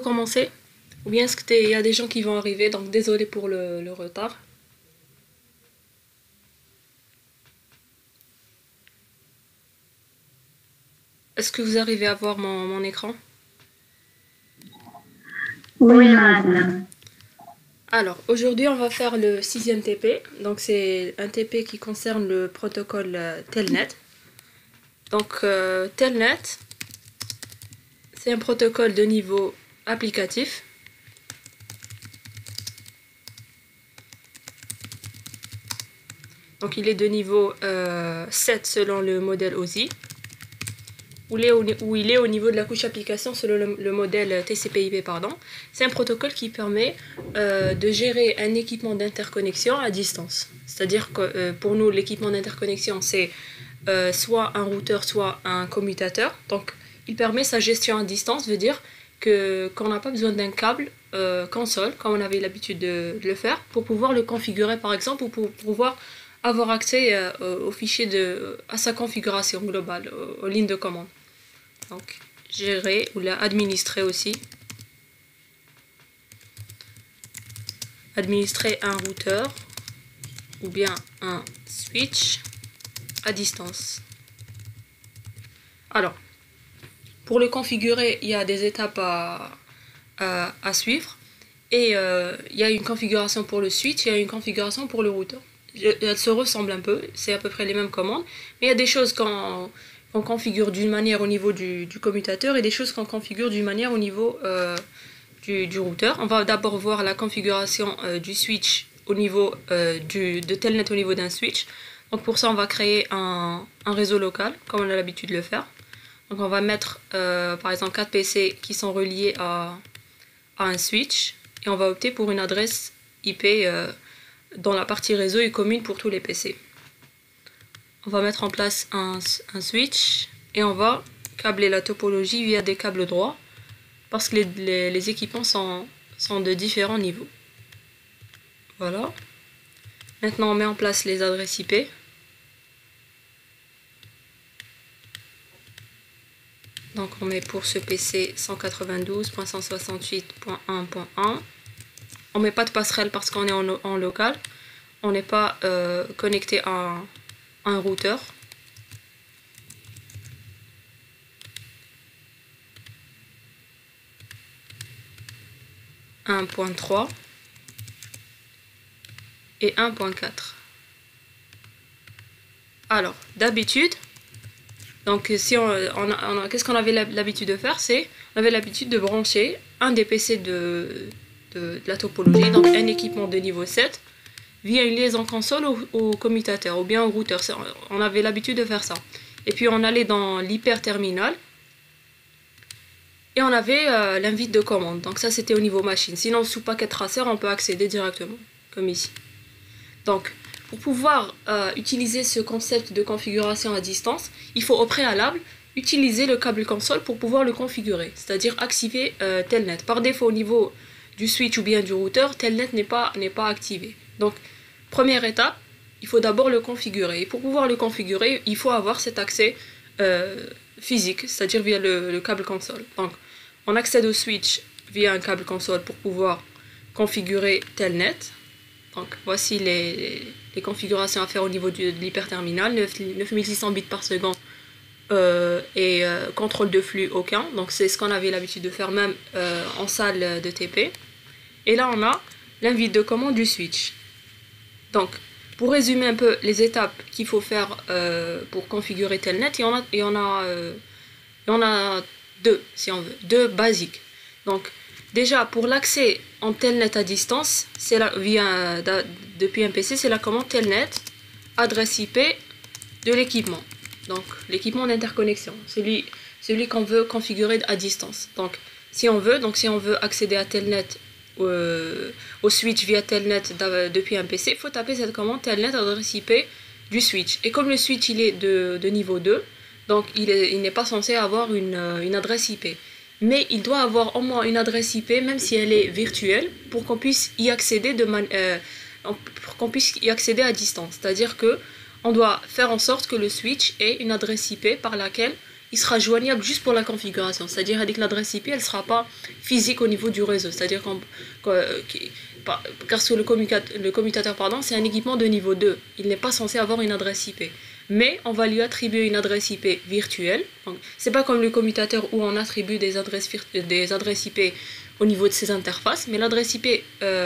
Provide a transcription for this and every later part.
Commencer, ou bien est-ce qu'il y a des gens qui vont arriver, donc désolé pour le retard. Est-ce que vous arrivez à voir mon écran? Oui, madame. Alors, aujourd'hui on va faire le 6e TP, donc c'est un TP qui concerne le protocole Telnet. Donc Telnet, c'est un protocole de niveau applicatif. Donc il est de niveau 7 selon le modèle OSI, où il est au niveau de la couche application selon le modèle TCP/IP. C'est un protocole qui permet de gérer un équipement d'interconnexion à distance. C'est-à-dire que pour nous, l'équipement d'interconnexion, c'est soit un routeur, soit un commutateur. Donc il permet sa gestion à distance, veut dire qu'on n'a pas besoin d'un câble console, comme on avait l'habitude de le faire, pour pouvoir le configurer par exemple, ou pour pouvoir avoir accès aux fichiers à sa configuration globale, aux lignes de commande. Donc, gérer ou administrer aussi. Administrer un routeur ou bien un switch à distance. Alors, pour le configurer, il y a des étapes à suivre. Et il y a une configuration pour le switch, il y a une configuration pour le routeur. Elles se ressemblent un peu, c'est à peu près les mêmes commandes, mais il y a des choses qu'on configure d'une manière au niveau du commutateur et des choses qu'on configure d'une manière au niveau du routeur. On va d'abord voir la configuration du switch au niveau de Telnet au niveau d'un switch. Donc pour ça, on va créer un réseau local, comme on a l'habitude de le faire. Donc on va mettre par exemple 4 PC qui sont reliés à un switch, et on va opter pour une adresse IP dont la partie réseau est commune pour tous les PC. On va mettre en place un switch et on va câbler la topologie via des câbles droits parce que les équipements sont de différents niveaux. Voilà. Maintenant on met en place les adresses IP. Donc on met pour ce PC 192.168.1.1. On met pas de passerelle parce qu'on est en local. On n'est pas connecté à un routeur. « 1.3 » et 1.4. Alors, d'habitude, donc si qu'est-ce qu'on avait l'habitude de faire, c'est on avait l'habitude de brancher un des PC de la topologie, donc un équipement de niveau 7, via une liaison console au commutateur ou bien au routeur. On avait l'habitude de faire ça. Et puis on allait dans l'hyperterminal et on avait l'invite de commande. Donc ça c'était au niveau machine. Sinon sous paquet tracer on peut accéder directement, comme ici. Donc pour pouvoir utiliser ce concept de configuration à distance, il faut au préalable utiliser le câble console pour pouvoir le configurer, c'est-à-dire activer Telnet. Par défaut au niveau du switch ou bien du routeur, Telnet n'est pas activé. Donc première étape, il faut d'abord le configurer. Et pour pouvoir le configurer, il faut avoir cet accès physique, c'est-à-dire via le câble console. Donc, on accède au switch via un câble console pour pouvoir configurer Telnet. Donc, voici les configurations à faire au niveau de l'hyperterminal. 9600 bits par seconde et contrôle de flux aucun. Donc, c'est ce qu'on avait l'habitude de faire même en salle de TP. Et là, on a l'invite de commande du switch. Donc, pour résumer un peu les étapes qu'il faut faire pour configurer Telnet, il y en a deux, si on veut, deux basiques. Donc, déjà, pour l'accès en Telnet à distance, c'est depuis un PC, c'est la commande Telnet, adresse IP de l'équipement. Donc, l'équipement d'interconnexion, celui qu'on veut configurer à distance. Donc, si on veut accéder à Telnet, au switch via Telnet depuis un PC, il faut taper cette commande Telnet adresse IP du switch. Et comme le switch il est de niveau 2, donc il n'est pas censé avoir une adresse IP. Mais il doit avoir au moins une adresse IP, même si elle est virtuelle, pour qu'on puisse y accéder à distance. C'est-à-dire que on doit faire en sorte que le switch ait une adresse IP par laquelle il sera joignable juste pour la configuration. C'est-à-dire avec l'adresse IP, elle ne sera pas physique au niveau du réseau. C'est-à-dire parce que le commutateur, pardon, c'est un équipement de niveau 2. Il n'est pas censé avoir une adresse IP. Mais on va lui attribuer une adresse IP virtuelle. C'est pas comme le commutateur où on attribue des adresses IP au niveau de ses interfaces, mais l'adresse IP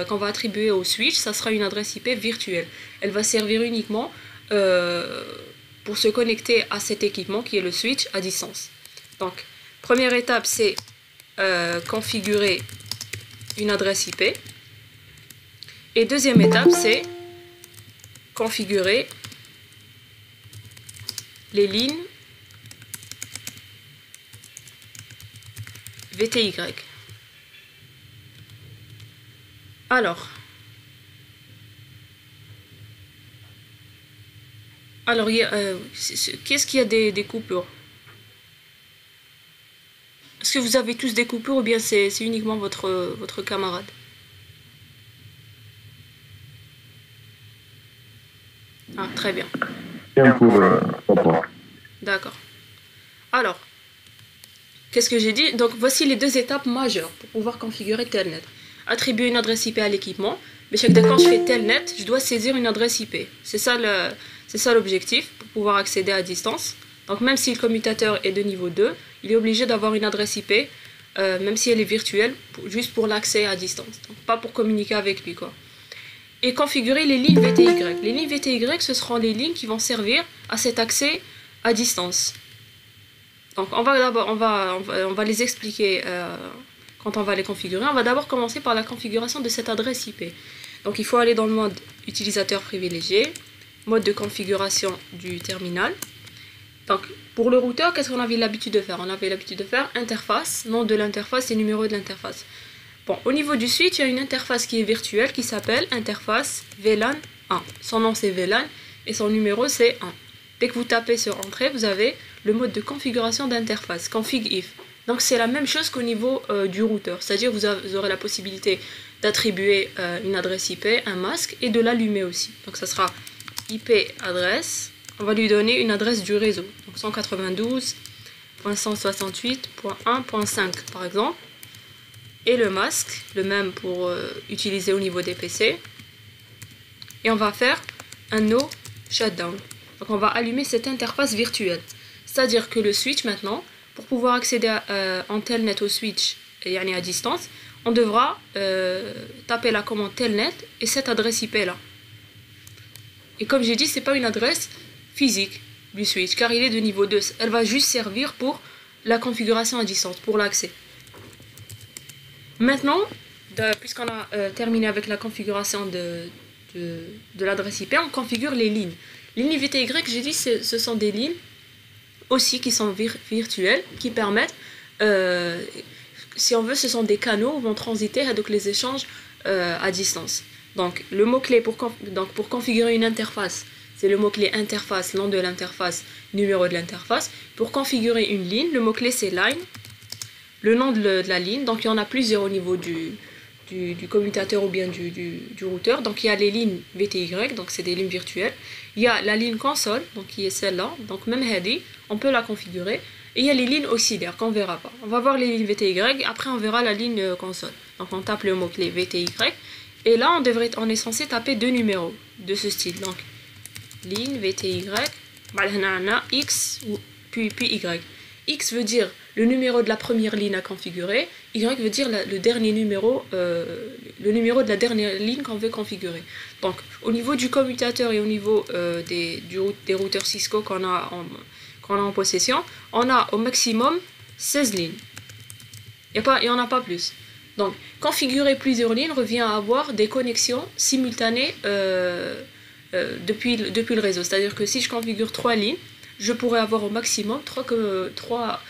qu'on va attribuer au switch, ça sera une adresse IP virtuelle. Elle va servir uniquement pour se connecter à cet équipement qui est le switch à distance. Donc, première étape, c'est configurer une adresse IP. Et deuxième étape, c'est configurer les lignes VTY. Alors, qu'est-ce qu'il y a des coupures? Est-ce que vous avez tous des coupures ou bien c'est uniquement votre camarade? Ah, très bien. D'accord. Alors, qu'est-ce que j'ai dit? Donc, voici les deux étapes majeures pour pouvoir configurer Telnet. Attribuer une adresse IP à l'équipement. Mais chaque fois quand je fais Telnet, je dois saisir une adresse IP. C'est ça l'objectif pour pouvoir accéder à distance. Donc, même si le commutateur est de niveau 2, il est obligé d'avoir une adresse IP, même si elle est virtuelle, juste pour l'accès à distance. Donc, pas pour communiquer avec lui, quoi. Et configurer les lignes VTY. Les lignes VTY, ce seront les lignes qui vont servir à cet accès à distance. Donc on va les expliquer quand on va les configurer. On va d'abord commencer par la configuration de cette adresse IP. Donc il faut aller dans le mode utilisateur privilégié, mode de configuration du terminal. Donc pour le routeur, qu'est-ce qu'on avait l'habitude de faire? On avait l'habitude de faire interface, nom de l'interface et numéro de l'interface. Bon, au niveau du switch, il y a une interface qui est virtuelle qui s'appelle interface VLAN 1. Son nom c'est VLAN et son numéro c'est 1. Dès que vous tapez sur Entrée, vous avez le mode de configuration d'interface, config if. Donc c'est la même chose qu'au niveau du routeur, c'est-à-dire vous aurez la possibilité d'attribuer une adresse IP, un masque et de l'allumer aussi. Donc ça sera IP adresse, on va lui donner une adresse du réseau, donc 192.168.1.5 par exemple. Et le masque, le même pour utiliser au niveau des PC. Et on va faire un no shutdown. Donc on va allumer cette interface virtuelle. C'est-à-dire que le switch maintenant, pour pouvoir accéder en telnet au switch et à distance, on devra taper la commande telnet et cette adresse IP là. Et comme j'ai dit, c'est pas une adresse physique du switch car il est de niveau 2. Elle va juste servir pour la configuration à distance, pour l'accès. Maintenant, puisqu'on a terminé avec la configuration de l'adresse IP, on configure les lignes. Les lignes VTY, j'ai dit, ce sont des lignes aussi qui sont virtuelles, qui permettent, si on veut, ce sont des canaux où vont transiter donc les échanges à distance. Donc, le mot-clé pour configurer une interface, c'est le mot-clé interface, nom de l'interface, numéro de l'interface. Pour configurer une ligne, le mot-clé c'est line. Le nom de la ligne, donc il y en a plusieurs au niveau du commutateur ou bien du routeur. Donc il y a les lignes VTY, donc c'est des lignes virtuelles. Il y a la ligne console, donc qui est celle-là, donc même heady, on peut la configurer. Et il y a les lignes auxiliaires qu'on ne verra pas. On va voir les lignes VTY, après on verra la ligne console. Donc on tape le mot-clé VTY, et là on est censé taper deux numéros de ce style. Donc ligne VTY, X puis Y. X veut dire le numéro de la première ligne à configurer, Y veut dire le dernier numéro, le numéro de la dernière ligne qu'on veut configurer. Donc au niveau du commutateur et au niveau des routeurs Cisco qu'on a en possession, on a au maximum 16 lignes. Il n'y en a pas plus. Donc configurer plusieurs lignes revient à avoir des connexions simultanées depuis le réseau. C'est-à-dire que si je configure 3 lignes, je pourrais avoir au maximum 3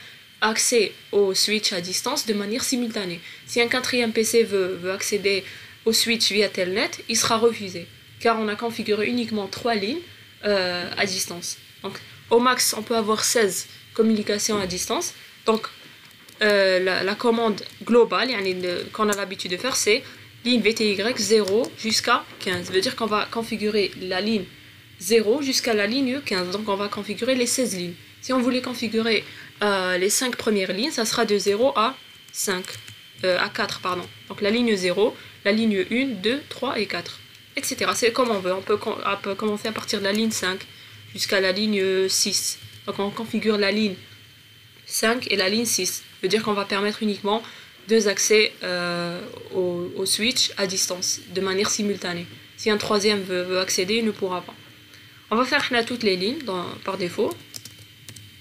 accès au switch à distance de manière simultanée. Si un quatrième PC veut accéder au switch via Telnet, il sera refusé, car on a configuré uniquement 3 lignes à distance. Donc au max, on peut avoir 16 communications à distance. Donc la commande globale qu'on a l'habitude de faire, c'est ligne VTY 0 jusqu'à 15. Ça veut dire qu'on va configurer la ligne 0 jusqu'à la ligne 15. Donc on va configurer les 16 lignes. Si on voulait configurer les 5 premières lignes, ça sera de 0 à 5, à 4, pardon. Donc la ligne 0, la ligne 1, 2, 3 et 4, etc. C'est comme on veut. On peut commencer à partir de la ligne 5 jusqu'à la ligne 6. Donc on configure la ligne 5 et la ligne 6. Ça veut dire qu'on va permettre uniquement 2 accès au switch à distance, de manière simultanée. Si un troisième veut accéder, il ne pourra pas. On va faire là toutes les lignes par défaut.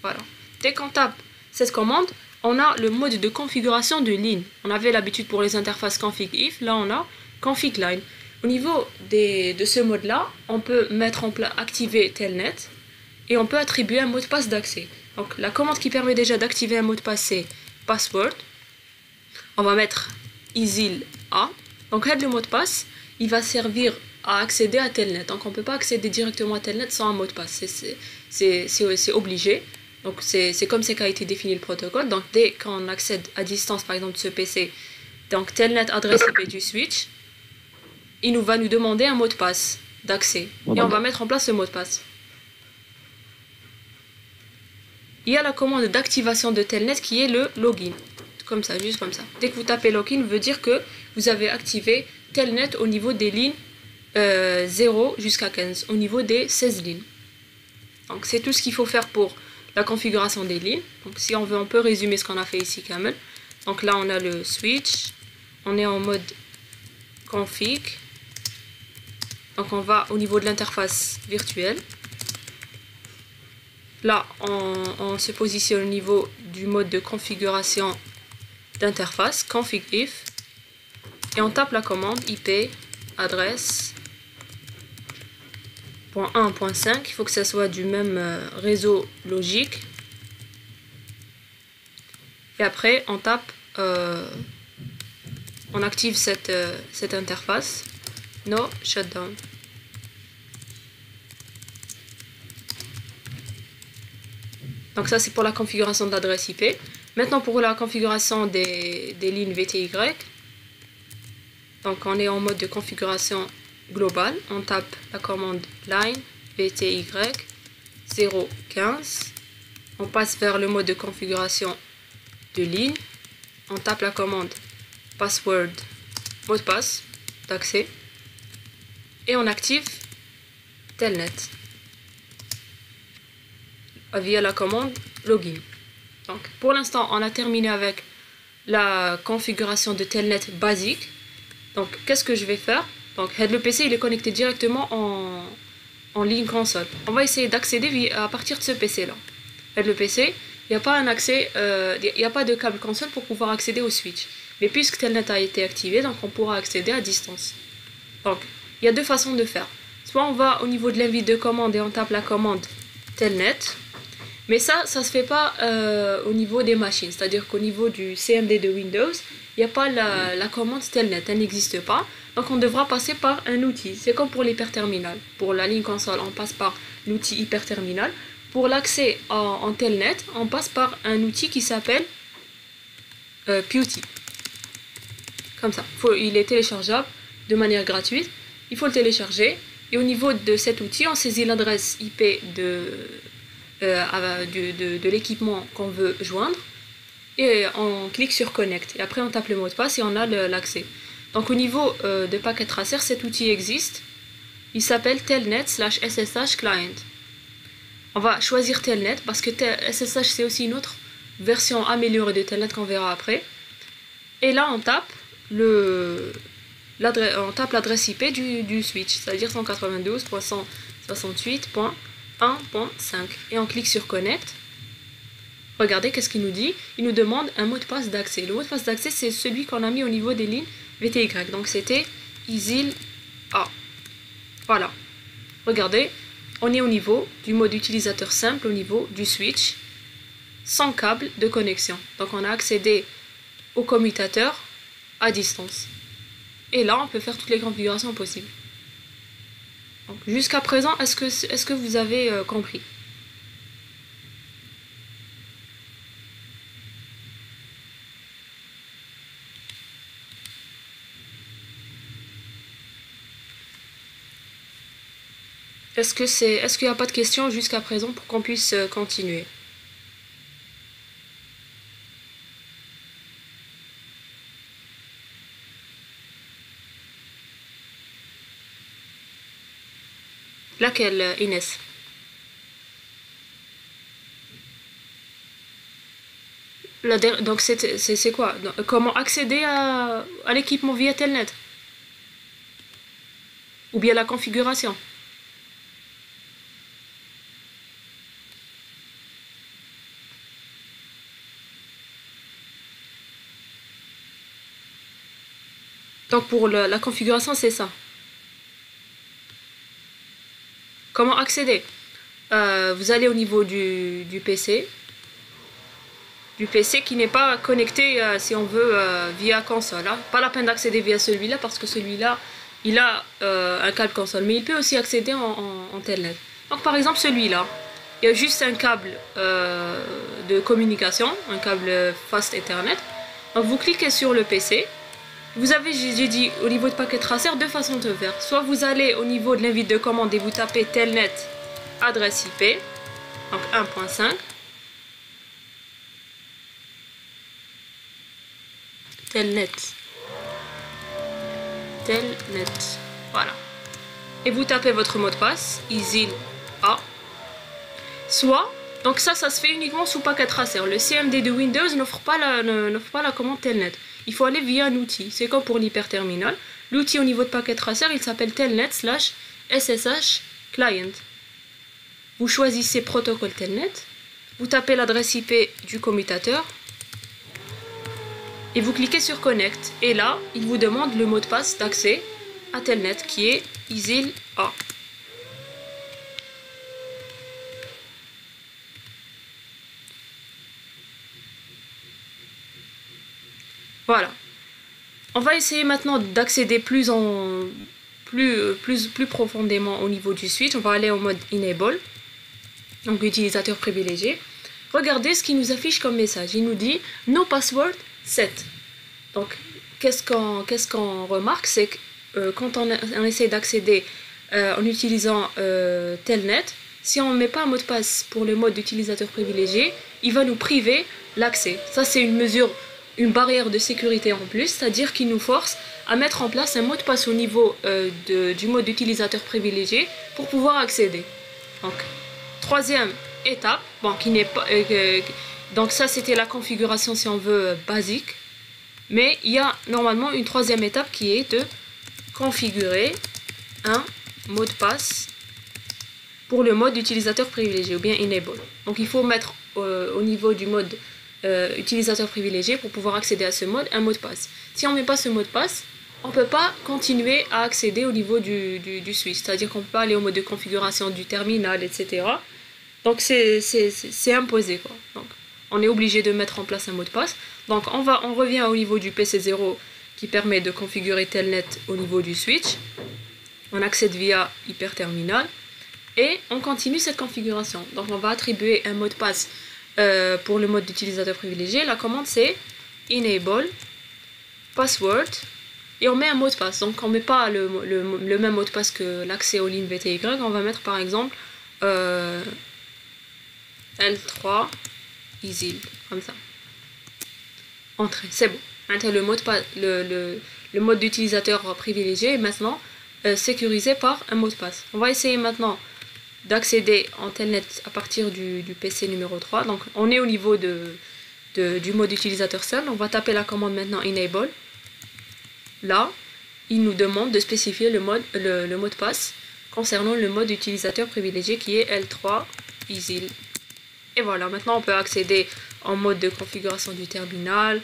Voilà. Dès qu'on tape cette commande, on a le mode de configuration de ligne. On avait l'habitude pour les interfaces config if, là on a config line. Au niveau de ce mode-là, on peut mettre en place, activer telnet, et on peut attribuer un mot de passe d'accès. Donc la commande qui permet déjà d'activer un mot de passe, c'est password. On va mettre isil a. Donc le mot de passe, il va servir à accéder à telnet. Donc on ne peut pas accéder directement à telnet sans un mot de passe. C'est obligé. Donc c'est comme ça qu'a été défini le protocole. Donc dès qu'on accède à distance, par exemple de ce PC, donc telnet adresse IP du switch, il va nous demander un mot de passe d'accès. Et on va mettre en place ce mot de passe. Il y a la commande d'activation de telnet qui est le login. Comme ça, juste comme ça. Dès que vous tapez login, veut dire que vous avez activé telnet au niveau des lignes 0 jusqu'à 15, au niveau des 16 lignes. Donc c'est tout ce qu'il faut faire pour la configuration des lignes. Donc si on veut, on peut résumer ce qu'on a fait ici quand même. Donc là on a le switch, on est en mode config. Donc on va au niveau de l'interface virtuelle. Là on se positionne au niveau du mode de configuration d'interface, config if, et on tape la commande IP adresse .1.5, il faut que ça soit du même réseau logique. Et après on tape, on active cette interface, no shutdown. Donc ça c'est pour la configuration de l'adresse IP. Maintenant pour la configuration des lignes VTY, donc on est en mode de configuration globale, on tape la commande line VTY 015, on passe vers le mode de configuration de ligne, on tape la commande password, mot de passe d'accès, et on active telnet via la commande login. Donc pour l'instant on a terminé avec la configuration de telnet basique. Donc qu'est-ce que je vais faire? Donc le PC il est connecté directement en ligne console. On va essayer d'accéder à partir de ce PC là. Le PC, il n'y a pas un accès, il n'y a pas de câble console pour pouvoir accéder au switch. Mais puisque telnet a été activé, donc on pourra accéder à distance. Donc il y a deux façons de faire. Soit on va au niveau de l'invite de commande et on tape la commande telnet. Mais ça se fait pas au niveau des machines. C'est-à-dire qu'au niveau du CMD de Windows, il n'y a pas la commande telnet, elle n'existe pas. Donc on devra passer par un outil. C'est comme pour l'hyperterminal. Pour la ligne console, on passe par l'outil hyperterminal. Pour l'accès en telnet, on passe par un outil qui s'appelle PuTTY. Comme ça. Il est téléchargeable de manière gratuite. Il faut le télécharger. Et au niveau de cet outil, on saisit l'adresse IP de l'équipement qu'on veut joindre. Et on clique sur Connect. Et après, on tape le mot de passe et on a l'accès. Donc au niveau de Packet Tracer, cet outil existe. Il s'appelle telnet/ssh client. On va choisir telnet parce que SSH c'est aussi une autre version améliorée de telnet qu'on verra après. Et là on tape l'adresse IP du switch, c'est-à-dire 192.168.1.5. Et on clique sur Connect. Regardez qu'est-ce qu'il nous dit. Il nous demande un mot de passe d'accès. Le mot de passe d'accès c'est celui qu'on a mis au niveau des lignes VTY. Donc c'était isil A. Voilà. Regardez. On est au niveau du mode utilisateur simple, au niveau du switch, sans câble de connexion. Donc on a accédé au commutateur à distance. Et là, on peut faire toutes les configurations possibles. Jusqu'à présent, est-ce que vous avez compris? Est-ce qu'il n'y a pas de questions jusqu'à présent pour qu'on puisse continuer? Laquelle, Inès? Donc c'est quoi? Comment accéder à l'équipement via Telnet? Ou bien la configuration? Donc pour la configuration, c'est ça. Comment accéder? Vous allez au niveau du PC. Du PC qui n'est pas connecté, si on veut, via console. Hein. Pas la peine d'accéder via celui-là parce que celui-là, il a un câble console. Mais il peut aussi accéder en Telnet. Donc par exemple celui-là, il y a juste un câble de communication, un câble Fast Ethernet. Donc vous cliquez sur le PC. Vous avez, j'ai dit, au niveau de paquet tracer, deux façons de faire. Soit vous allez au niveau de l'invite de commande et vous tapez Telnet adresse IP, donc 1.5. Telnet. Voilà. Et vous tapez votre mot de passe, isil A. Soit, donc ça se fait uniquement sous paquet tracer. Le CMD de Windows n'offre pas la commande Telnet. Il faut aller via un outil. C'est comme pour l'hyperterminal. L'outil au niveau de paquet tracer, il s'appelle Telnet/SSH Client. Vous choisissez protocole Telnet. Vous tapez l'adresse IP du commutateur. Et vous cliquez sur Connect. Et là, il vous demande le mot de passe d'accès à Telnet qui est isil A. Voilà. On va essayer maintenant d'accéder plus profondément au niveau du switch. On va aller au mode Enable, donc utilisateur privilégié. Regardez ce qu'il nous affiche comme message. Il nous dit No password set. Donc, qu'est-ce qu'on remarque, c'est que quand on essaie d'accéder en utilisant Telnet, si on ne met pas un mot de passe pour le mode d'utilisateur privilégié, il va nous priver l'accès. Ça, c'est une barrière de sécurité en plus, c'est-à-dire qu'il nous force à mettre en place un mot de passe au niveau du mode d'utilisateur privilégié pour pouvoir accéder. Donc, troisième étape, bon, qui n'est pas, donc ça c'était la configuration si on veut basique, mais il y a normalement une troisième étape qui est de configurer un mot de passe pour le mode d'utilisateur privilégié ou bien enable. Donc il faut mettre au niveau du mode utilisateur privilégié pour pouvoir accéder à ce mode un mot de passe. Si on ne met pas ce mot de passe, on ne peut pas continuer à accéder au niveau du switch, c'est-à-dire qu'on peut pas aller au mode de configuration du terminal, etc. Donc c'est imposé quoi. Donc on est obligé de mettre en place un mot de passe. Donc on revient au niveau du PC0 qui permet de configurer Telnet au niveau du switch. On accède via hyperterminal et on continue cette configuration. Donc on va attribuer un mot de passe pour le mode d'utilisateur privilégié. La commande c'est enable password et on met un mot de passe. Donc on ne met pas le même mot de passe que l'accès aux lignes VTY. On va mettre par exemple L3 isil comme ça. Entrée, c'est bon. Maintenant le mode d'utilisateur privilégié est maintenant sécurisé par un mot de passe. On va essayer maintenant d'accéder en Telnet à partir du PC numéro 3. Donc on est au niveau du mode utilisateur seul. On va taper la commande maintenant enable. Là, il nous demande de spécifier le mot de passe concernant le mode utilisateur privilégié qui est L3 isil. Et voilà, maintenant on peut accéder en mode de configuration du terminal,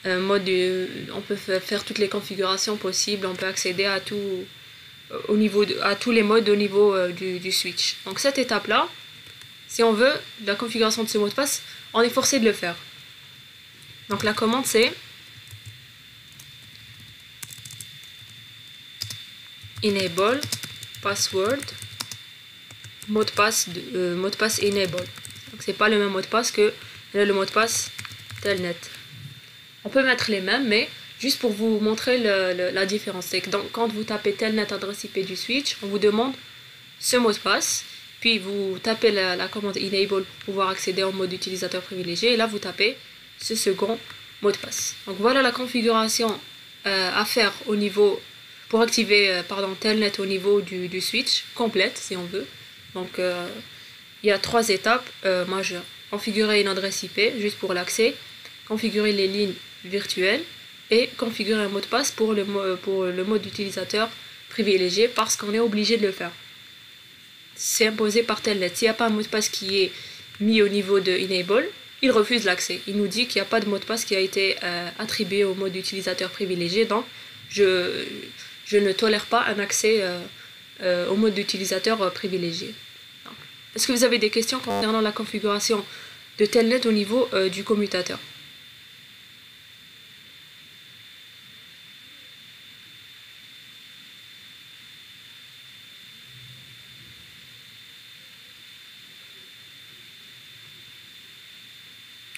on peut faire toutes les configurations possibles, on peut accéder à tous les modes au niveau du switch. Donc cette étape-là, si on veut la configuration de ce mot de passe, on est forcé de le faire. Donc la commande c'est enable password mot de passe enable. Donc c'est pas le même mot de passe que le mot de passe Telnet. On peut mettre les mêmes, mais juste pour vous montrer la différence. C'est que quand vous tapez Telnet adresse IP du switch, on vous demande ce mot de passe, puis vous tapez la commande enable pour pouvoir accéder au mode utilisateur privilégié, et là vous tapez ce second mot de passe. Donc voilà la configuration à faire au niveau pour activer Telnet au niveau du switch, complète si on veut. Donc il y a 3 étapes majeures. Configurer une adresse IP juste pour l'accès, configurer les lignes virtuelles et configurer un mot de passe pour le mode d'utilisateur privilégié parce qu'on est obligé de le faire. C'est imposé par Telnet. S'il n'y a pas un mot de passe qui est mis au niveau de Enable, il refuse l'accès. Il nous dit qu'il n'y a pas de mot de passe qui a été attribué au mode d'utilisateur privilégié, donc je ne tolère pas un accès au mode d'utilisateur privilégié. Est-ce que vous avez des questions concernant la configuration de Telnet au niveau du commutateur?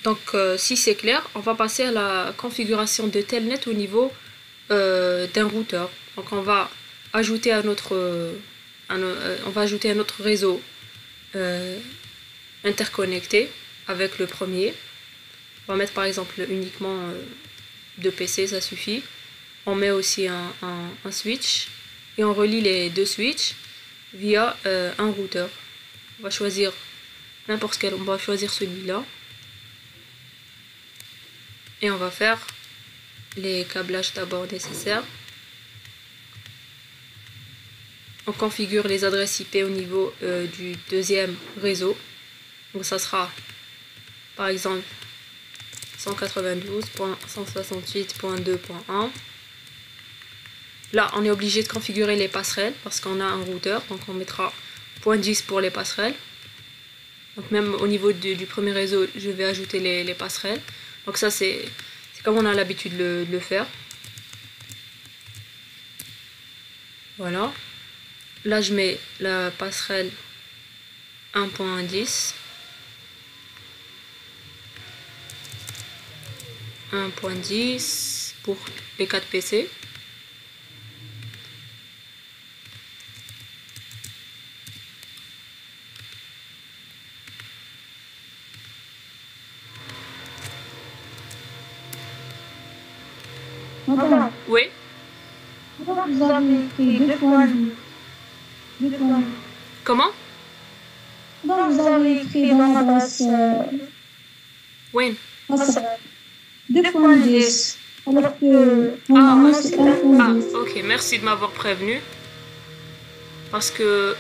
Donc si c'est clair, on va passer à la configuration de Telnet au niveau d'un routeur. Donc on va ajouter un autre réseau interconnecté avec le premier. On va mettre par exemple uniquement 2 PC, ça suffit. On met aussi un switch et on relie les 2 switches via un routeur. On va choisir n'importe quel, on va choisir celui-là. Et on va faire les câblages d'abord nécessaires. On configure les adresses IP au niveau du deuxième réseau. Donc ça sera par exemple 192.168.2.1. Là on est obligé de configurer les passerelles parce qu'on a un routeur, donc on mettra .10 pour les passerelles. Donc même au niveau du premier réseau, je vais ajouter les passerelles. Donc ça c'est comme on a l'habitude de le faire. Voilà. Là je mets la passerelle 1.10. 1.10 pour les 4 PC. Madame, Oui. vous avez écrit 2.10. Comment? Donc, vous avez écrit dans l'adresse Oui. 2.10. Alors que normalement c'est 1.10. Ok, merci de m'avoir prévenu. Parce qu'il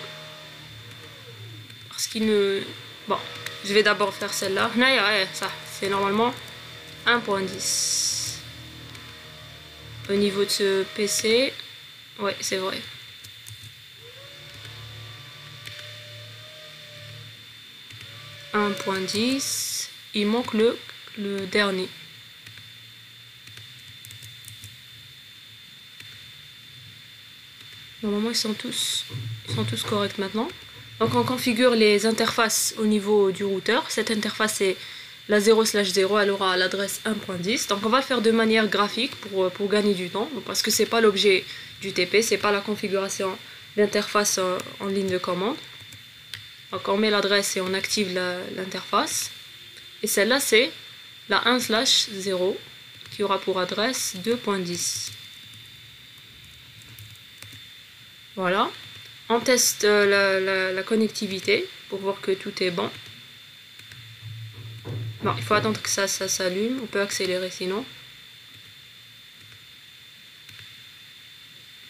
ne... Bon, je vais d'abord faire celle-là. Ça, c'est normalement 1.10. Au niveau de ce PC, ouais, c'est vrai. « 1.10 », il manque le dernier. Normalement, ils sont tous corrects maintenant. Donc, on configure les interfaces au niveau du routeur. Cette interface est la 0/0, elle aura l'adresse 1.10. Donc, on va le faire de manière graphique pour gagner du temps. Parce que c'est pas l'objet du TP, c'est pas la configuration d'interface en ligne de commande. Donc, on met l'adresse et on active l'interface. Et celle-là, c'est la 1/0 qui aura pour adresse 2.10. Voilà. On teste la connectivité pour voir que tout est bon. Bon, il faut attendre que ça s'allume. On peut accélérer sinon.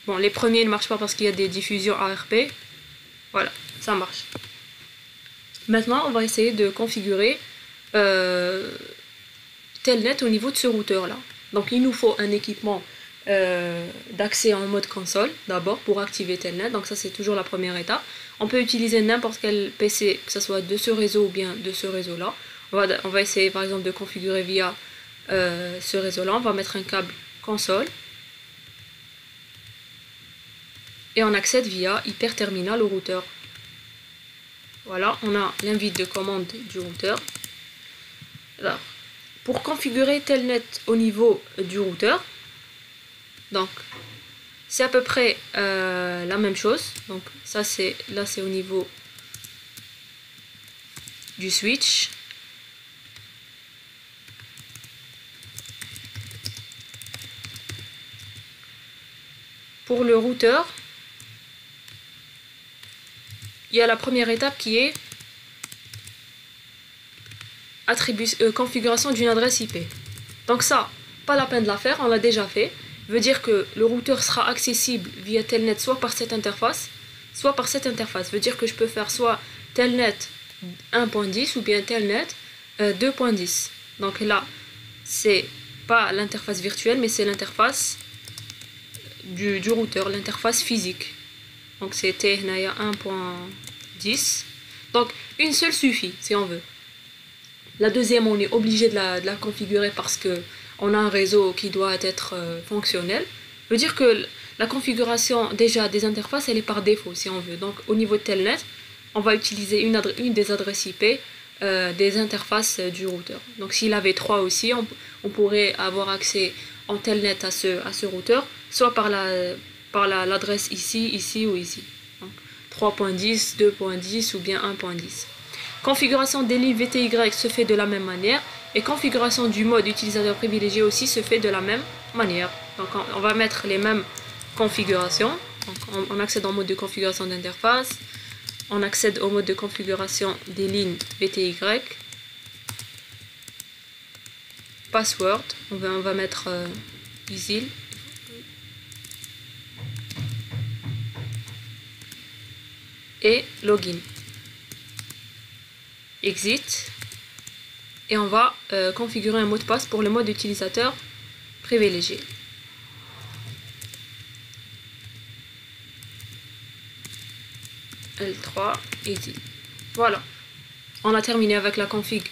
Bon, les premiers ne marchent pas parce qu'il y a des diffusions ARP. Voilà, ça marche. Maintenant, on va essayer de configurer Telnet au niveau de ce routeur-là. Donc, il nous faut un équipement d'accès en mode console d'abord pour activer Telnet. Donc ça c'est toujours la première étape. On peut utiliser n'importe quel PC, que ce soit de ce réseau ou bien de ce réseau là. On va essayer par exemple de configurer via ce réseau là. On va mettre un câble console et on accède via hyperterminal au routeur. Voilà, on a l'invite de commande du routeur. Alors, pour configurer Telnet au niveau du routeur, donc c'est à peu près la même chose. Donc ça c'est au niveau du switch. pour le routeur, il y a la première étape qui est configuration d'une adresse IP. Donc ça, pas la peine de la faire, on l'a déjà fait. Veut dire que le routeur sera accessible via Telnet soit par cette interface, soit par cette interface. Veut dire que je peux faire soit Telnet 1.10 ou bien Telnet 2.10. Donc là, c'est pas l'interface virtuelle, mais c'est l'interface du routeur, l'interface physique. Donc c'était 1.10. Donc une seule suffit si on veut. La deuxième, on est obligé de la configurer parce que on a un réseau qui doit être fonctionnel. Veut dire que la configuration déjà des interfaces, elle est par défaut si on veut. Donc au niveau de Telnet, on va utiliser une des adresses IP des interfaces du routeur. Donc s'il avait 3 aussi, on pourrait avoir accès en Telnet à ce routeur, soit par l'adresse ici ou ici. 3.10, 2.10 ou bien 1.10. Configuration des lignes VTY se fait de la même manière et configuration du mode utilisateur privilégié aussi se fait de la même manière. Donc on va mettre les mêmes configurations. Donc on accède au mode de configuration d'interface, on accède au mode de configuration des lignes VTY, password, on va mettre ISIL. Et login. Exit. Et on va configurer un mot de passe pour le mode utilisateur privilégié. L3, exit. Voilà. On a terminé avec la config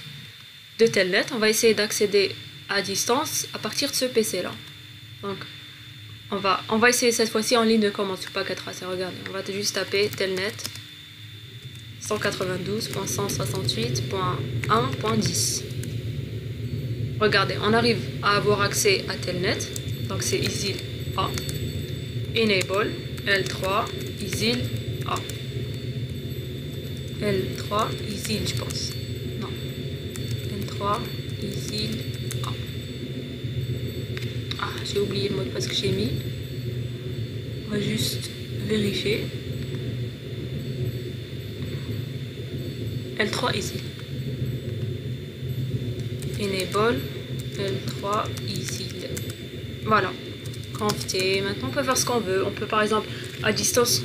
de Telnet. On va essayer d'accéder à distance à partir de ce PC là. Donc on va essayer cette fois-ci en ligne de commande sur paquet tracé. Regardez, on va juste taper Telnet 192.168.1.10. Regardez, on arrive à avoir accès à Telnet. Donc c'est ISIL A. Enable L3 ISIL A. L3 ISIL, je pense. Non. L3 ISIL A. Ah, j'ai oublié le mot de passe que j'ai mis. On va juste vérifier. L3 ISIL. Enable L3 ISIL. Voilà. Conft. Maintenant on peut faire ce qu'on veut. On peut par exemple à distance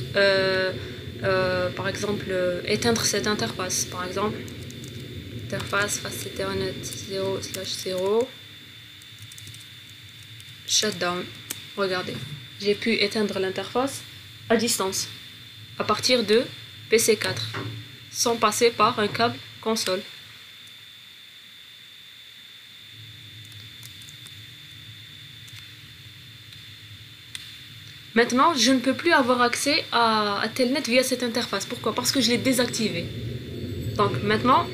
par exemple éteindre cette interface. Par exemple interface face Ethernet 0/0 shutdown. Regardez, j'ai pu éteindre l'interface à distance à partir de PC4 sans passer par un câble console. Maintenant, je ne peux plus avoir accès à Telnet via cette interface. Pourquoi? Parce que je l'ai désactivé. Donc maintenant,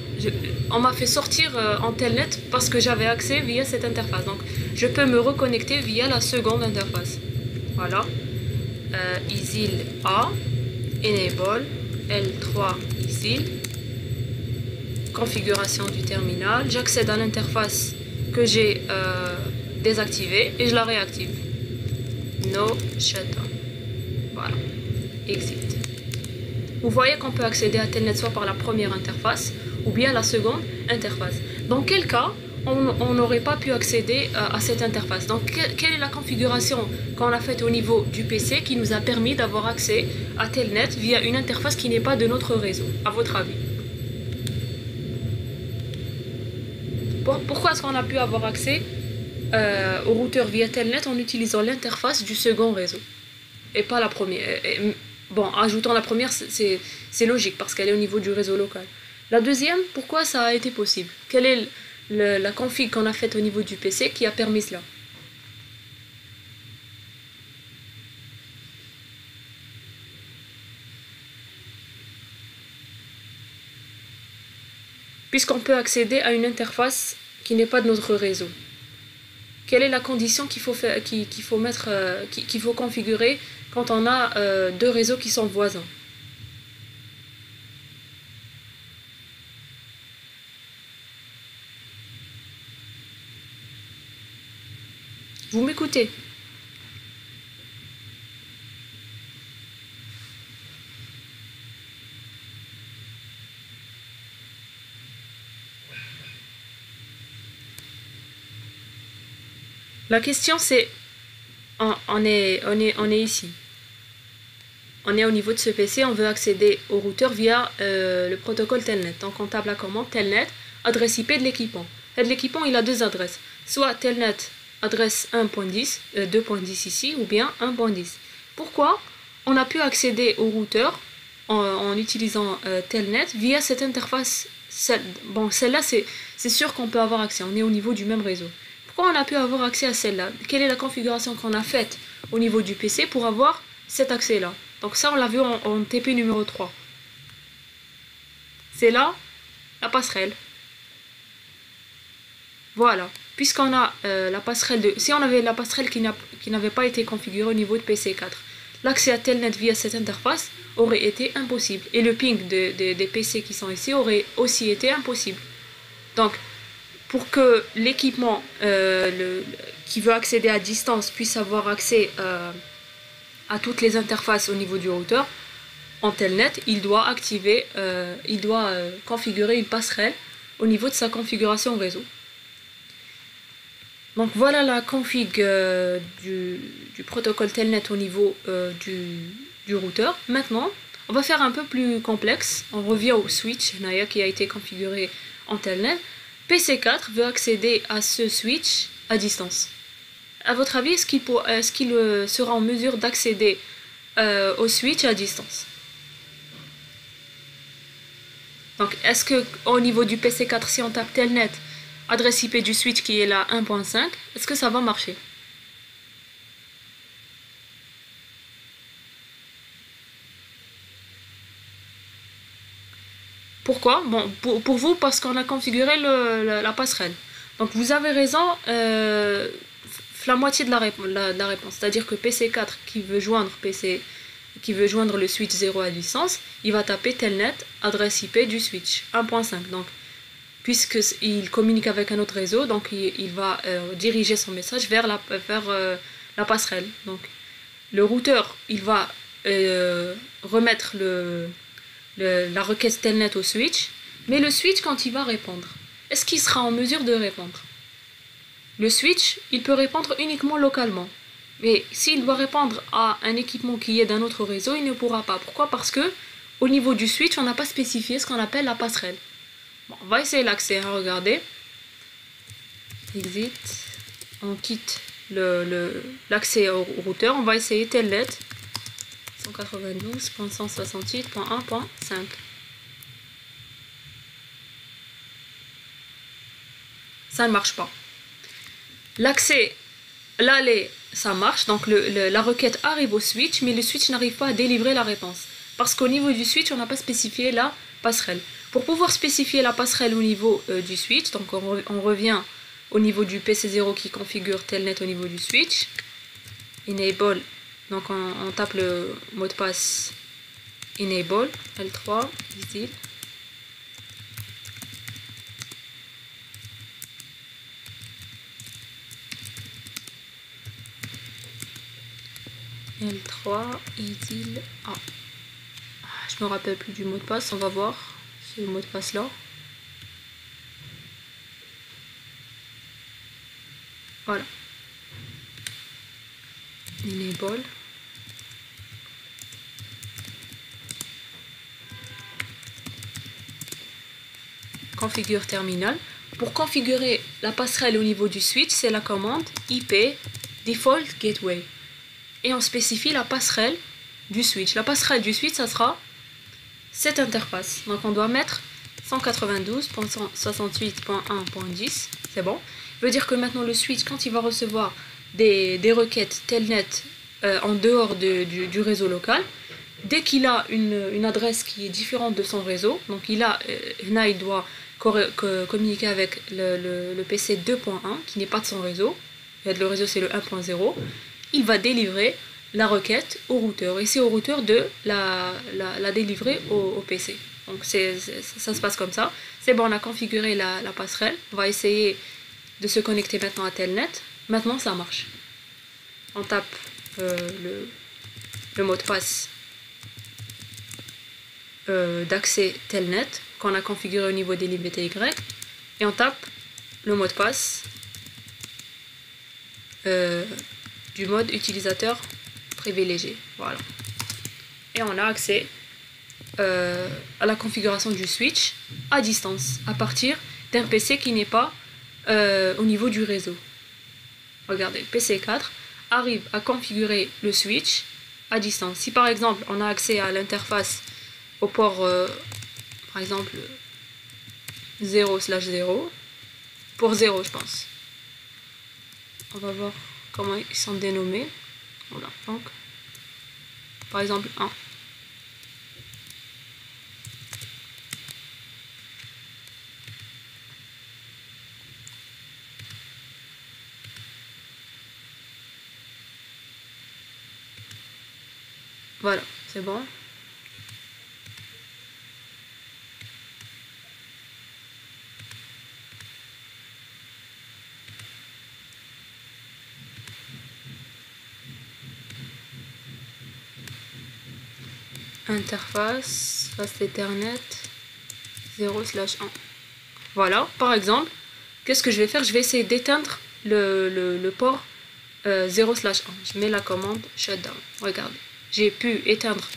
on m'a fait sortir en Telnet parce que j'avais accès via cette interface. Donc je peux me reconnecter via la seconde interface. Voilà. ISIL A, Enable, L3 ISIL, configuration du terminal. J'accède à l'interface que j'ai désactivée et je la réactive. No shutdown. Voilà. Exit. Vous voyez qu'on peut accéder à Telnet soit par la première interface ou bien la seconde interface. Dans quel cas on n'aurait pas pu accéder à cette interface? Donc quelle est la configuration qu'on a faite au niveau du PC qui nous a permis d'avoir accès à Telnet via une interface qui n'est pas de notre réseau, à votre avis? Pourquoi est-ce qu'on a pu avoir accès au routeur via Telnet en utilisant l'interface du second réseau et pas la première? Bon, ajoutant la première, c'est logique parce qu'elle est au niveau du réseau local. La deuxième, pourquoi ça a été possible? Quelle est la config qu'on a faite au niveau du PC qui a permis cela? Puisqu'on peut accéder à une interface qui n'est pas de notre réseau. Quelle est la condition qu'il faut configurer quand on a deux réseaux qui sont voisins? Vous m'écoutez? La question c'est, on est ici. On est au niveau de ce PC, on veut accéder au routeur via le protocole Telnet. Donc on tape la commande Telnet, adresse IP de l'équipement. L'équipement il a deux adresses, soit Telnet adresse 1.10, 2.10 ici, ou bien 1.10. Pourquoi on a pu accéder au routeur en utilisant Telnet via cette interface? Bon, celle-là c'est sûr qu'on peut avoir accès, on est au niveau du même réseau. Pourquoi on a pu avoir accès à celle-là? Quelle est la configuration qu'on a faite au niveau du PC pour avoir cet accès-là? Donc ça, on l'a vu en TP numéro 3. C'est là la passerelle. Voilà. Puisqu'on a la passerelle de... Si on avait la passerelle qui n'avait pas été configurée au niveau de PC4, l'accès à Telnet via cette interface aurait été impossible. Et le ping des PC qui sont ici aurait aussi été impossible. Donc, pour que l'équipement qui veut accéder à distance puisse avoir accès à toutes les interfaces au niveau du routeur, en Telnet, il doit activer, configurer une passerelle au niveau de sa configuration réseau. Donc voilà la config du protocole Telnet au niveau du routeur. Maintenant, on va faire un peu plus complexe. On revient au switch qui a été configuré en Telnet. PC4 veut accéder à ce switch à distance. À votre avis, est-ce qu'il sera en mesure d'accéder au switch à distance? Donc, est-ce que au niveau du PC4, si on tape Telnet, adresse IP du switch qui est là 1.5, est-ce que ça va marcher? Pourquoi? Bon, pour vous, parce qu'on a configuré la passerelle. Donc, vous avez raison. La moitié de la réponse, c'est-à-dire que PC4 qui veut joindre le switch 0 à distance, il va taper Telnet adresse IP du switch 1.5. Donc, puisqu'il communique avec un autre réseau, donc il va diriger son message vers la passerelle. Donc, le routeur, il va remettre la requête Telnet au switch, mais le switch, quand il va répondre, est-ce qu'il sera en mesure de répondre? Le switch, il peut répondre uniquement localement. Mais s'il doit répondre à un équipement qui est d'un autre réseau, il ne pourra pas. Pourquoi? Parce que au niveau du switch, on n'a pas spécifié ce qu'on appelle la passerelle. Bon, on va essayer l'accès. Hein, regardez. Exit. On quitte l'accès au routeur. On va essayer Telnet 192.168.1.5. Ça ne marche pas. L'accès, l'aller, ça marche, donc la requête arrive au switch, mais le switch n'arrive pas à délivrer la réponse. Parce qu'au niveau du switch, on n'a pas spécifié la passerelle. Pour pouvoir spécifier la passerelle au niveau du switch, donc on revient au niveau du PC0 qui configure Telnet au niveau du switch. Enable, donc on tape le mot de passe Enable, L3, ici. L3, idil A. Je me rappelle plus du mot de passe, on va voir. C'est le mot de passe là. Voilà. Enable. Configure terminal. Pour configurer la passerelle au niveau du switch, c'est la commande IP default gateway. Et on spécifie la passerelle du switch. La passerelle du switch, ça sera cette interface. Donc on doit mettre 192.168.1.10. C'est bon. Ça veut dire que maintenant le switch, quand il va recevoir des requêtes Telnet en dehors du réseau local, dès qu'il a une adresse qui est différente de son réseau, donc il doit communiquer avec le PC 2.1 qui n'est pas de son réseau. Le réseau c'est le 1.0. Il va délivrer la requête au routeur. Et c'est au routeur de la délivrer au PC. Donc ça se passe comme ça. C'est bon, on a configuré la passerelle. On va essayer de se connecter maintenant à Telnet. Maintenant, ça marche. On tape le mot de passe d'accès Telnet qu'on a configuré au niveau des lignes BTY. Et on tape le mot de passe du mode utilisateur privilégié. Voilà. Et on a accès à la configuration du switch à distance, à partir d'un PC qui n'est pas au niveau du réseau. Regardez, PC4 arrive à configurer le switch à distance. Si par exemple on a accès à l'interface au port par exemple 0/0, pour 0 je pense. On va voir comment ils sont dénommés. Voilà, donc par exemple 1. Voilà, c'est bon. Interface, face Ethernet 0/1. Voilà, par exemple, qu'est-ce que je vais faire? Je vais essayer d'éteindre le port 0/1. Je mets la commande shutdown. Regardez, j'ai pu éteindre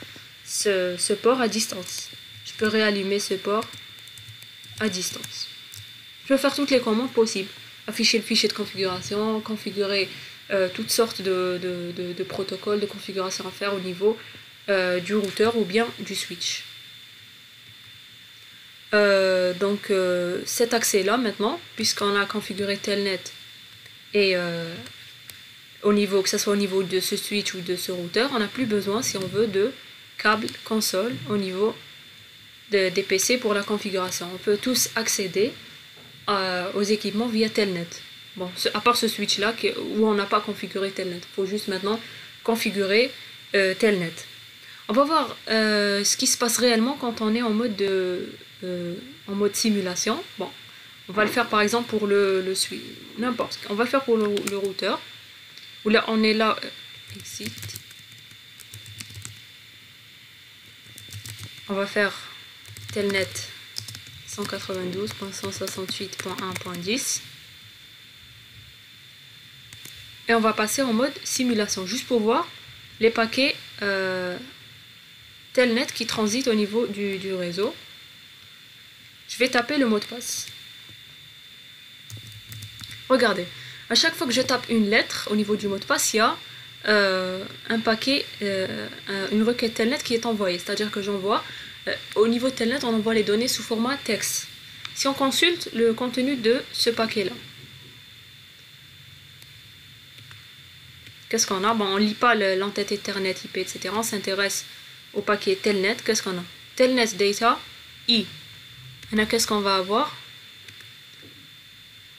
ce port à distance. Je peux réallumer ce port à distance. Je peux faire toutes les commandes possibles. Afficher le fichier de configuration, configurer toutes sortes de protocoles, de configurations à faire au niveau du routeur ou bien du switch. Donc cet accès là maintenant, puisqu'on a configuré Telnet et au niveau, que ce soit au niveau de ce switch ou de ce routeur, on n'a plus besoin, si on veut, de câble console au niveau des PC pour la configuration. On peut tous accéder aux équipements via Telnet. Bon, à part ce switch là où on n'a pas configuré Telnet, il faut juste maintenant configurer Telnet. On va voir ce qui se passe réellement quand on est en mode simulation. Bon, on va le faire par exemple pour le switch, n'importe. On va le faire pour le routeur. Où là, on est là, exit. On va faire Telnet 192.168.1.10. Et on va passer en mode simulation, juste pour voir les paquets Telnet qui transitent au niveau du réseau. Je vais taper le mot de passe. Regardez, à chaque fois que je tape une lettre au niveau du mot de passe, il y a un paquet, une requête Telnet qui est envoyée. C'est-à-dire que j'envoie, au niveau de Telnet, on envoie les données sous format texte. Si on consulte le contenu de ce paquet-là, qu'est-ce qu'on a? Bon, on ne lit pas l'entête Ethernet, IP, etc. On s'intéresse au paquet Telnet. Qu'est-ce qu'on a? Telnet Data I. Et qu'est-ce qu'on va avoir?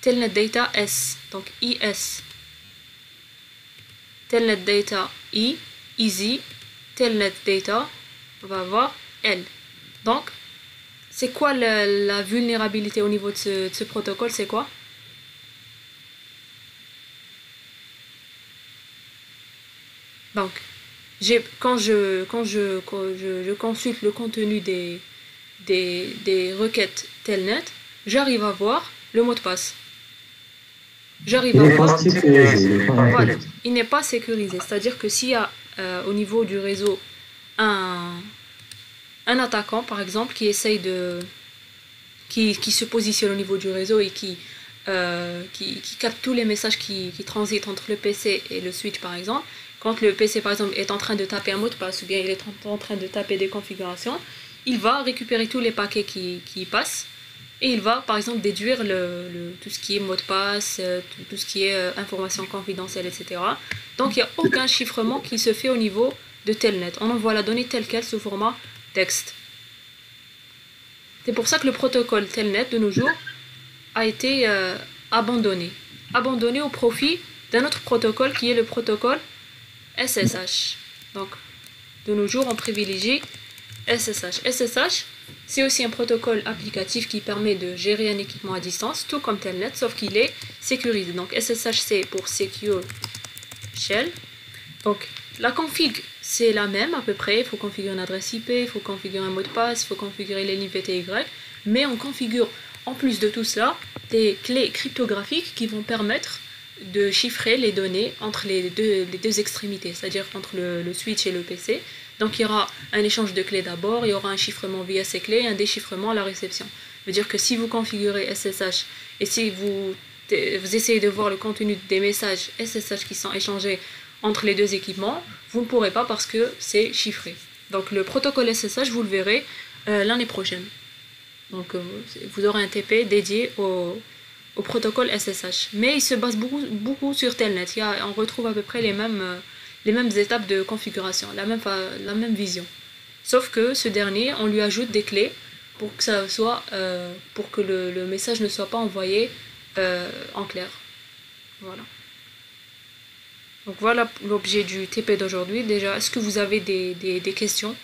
Telnet Data S, donc IS. Telnet Data I, Easy. Telnet Data, on va avoir L. Donc, c'est quoi la vulnérabilité au niveau de ce protocole? C'est quoi? Donc, quand je consulte le contenu des requêtes Telnet, j'arrive à voir le mot de passe. J'arrive à voir. Voilà, il n'est pas sécurisé. C'est-à-dire que s'il y a au niveau du réseau un attaquant, par exemple, qui essaye qui se positionne au niveau du réseau et qui capte tous les messages qui transitent entre le PC et le switch, par exemple. Quand le PC, par exemple, est en train de taper un mot de passe ou bien il est en train de taper des configurations, il va récupérer tous les paquets qui passent et il va, par exemple, déduire tout ce qui est mot de passe, tout ce qui est information confidentielle, etc. Donc, il n'y a aucun chiffrement qui se fait au niveau de Telnet. On envoie la donnée telle qu'elle sous format texte. C'est pour ça que le protocole Telnet, de nos jours, a été abandonné au profit d'un autre protocole qui est le protocole SSH. Donc, de nos jours, on privilégie SSH. SSH, c'est aussi un protocole applicatif qui permet de gérer un équipement à distance, tout comme Telnet, sauf qu'il est sécurisé. Donc, SSH, c'est pour Secure Shell. Donc, la config, c'est la même à peu près. Il faut configurer une adresse IP, il faut configurer un mot de passe, il faut configurer les lignes PTY. Mais on configure, en plus de tout cela, des clés cryptographiques qui vont permettre de chiffrer les données entre les deux extrémités, c'est-à-dire entre le switch et le PC. Donc il y aura un échange de clés d'abord, il y aura un chiffrement via ces clés et un déchiffrement à la réception. Ça veut dire que si vous configurez SSH et si vous essayez de voir le contenu des messages SSH qui sont échangés entre les deux équipements, vous ne pourrez pas parce que c'est chiffré. Donc le protocole SSH, vous le verrez l'année prochaine. Donc vous aurez un TP dédié au protocole SSH. Mais il se base beaucoup sur Telnet. On retrouve à peu près les mêmes étapes de configuration, la même vision. Sauf que ce dernier, on lui ajoute des clés pour que ça soit, pour que le message ne soit pas envoyé en clair. Voilà. Donc voilà l'objet du TP d'aujourd'hui. Déjà, est-ce que vous avez des questions?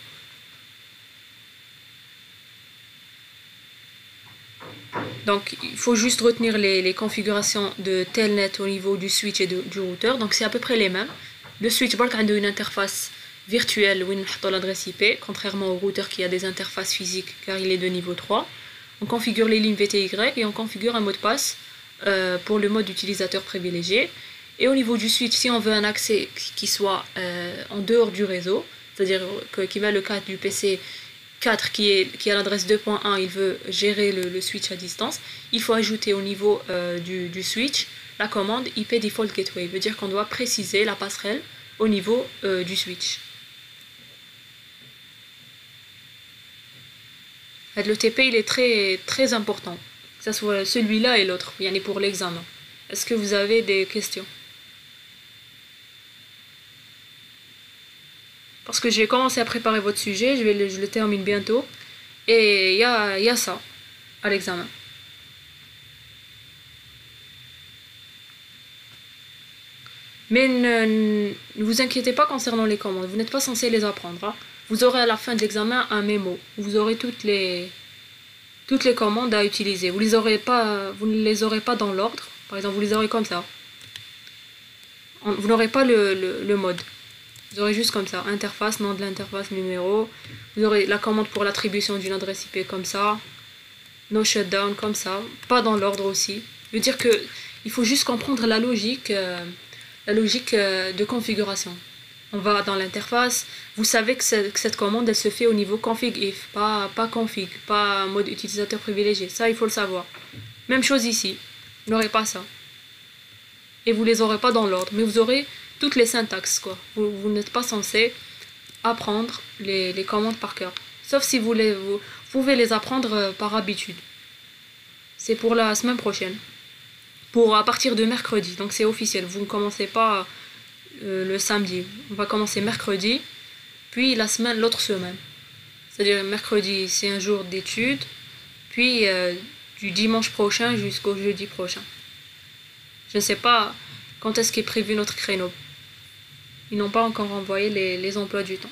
Donc il faut juste retenir les configurations de Telnet au niveau du switch et du routeur. Donc c'est à peu près les mêmes. Le switch a une interface virtuelle où on met l'adresse IP, contrairement au routeur qui a des interfaces physiques car il est de niveau 3. On configure les lignes VTY et on configure un mot de passe pour le mode utilisateur privilégié. Et au niveau du switch, si on veut un accès qui soit en dehors du réseau, c'est-à-dire qui met le cas du PC 4 qui a l'adresse 2.1, il veut gérer le switch à distance, il faut ajouter au niveau du switch la commande IP Default Gateway. Ça veut dire qu'on doit préciser la passerelle au niveau du switch. Le TP il est très important, que ce soit celui-là et l'autre, il y en a pour l'examen. Est-ce que vous avez des questions? Parce que j'ai commencé à préparer votre sujet, je le termine bientôt. Et il y a ça à l'examen. Mais ne vous inquiétez pas concernant les commandes, vous n'êtes pas censé les apprendre. Hein. Vous aurez à la fin de l'examen un mémo. Vous aurez toutes les commandes à utiliser. Vous ne les aurez pas dans l'ordre. Par exemple, vous les aurez comme ça. Vous n'aurez pas le mode. Vous aurez juste comme ça, interface, nom de l'interface, numéro. Vous aurez la commande pour l'attribution d'une adresse IP comme ça. No shutdown comme ça. Pas dans l'ordre aussi. Je veux dire que il faut juste comprendre la logique de configuration. On va dans l'interface. Vous savez que cette commande, elle se fait au niveau config if, pas config, pas mode utilisateur privilégié. Ça, il faut le savoir. Même chose ici. Vous n'aurez pas ça. Et vous les aurez pas dans l'ordre. Mais vous aurez toutes les syntaxes, quoi. Vous n'êtes pas censé apprendre les commandes par cœur. Sauf si vous pouvez les apprendre par habitude. C'est pour la semaine prochaine. À partir de mercredi. Donc c'est officiel. Vous ne commencez pas le samedi. On va commencer mercredi. Puis l'autre semaine. C'est-à-dire mercredi, c'est un jour d'études. Puis du dimanche prochain jusqu'au jeudi prochain. Je ne sais pas quand est-ce qu'est prévu notre créneau. Ils n'ont pas encore envoyé les emplois du temps.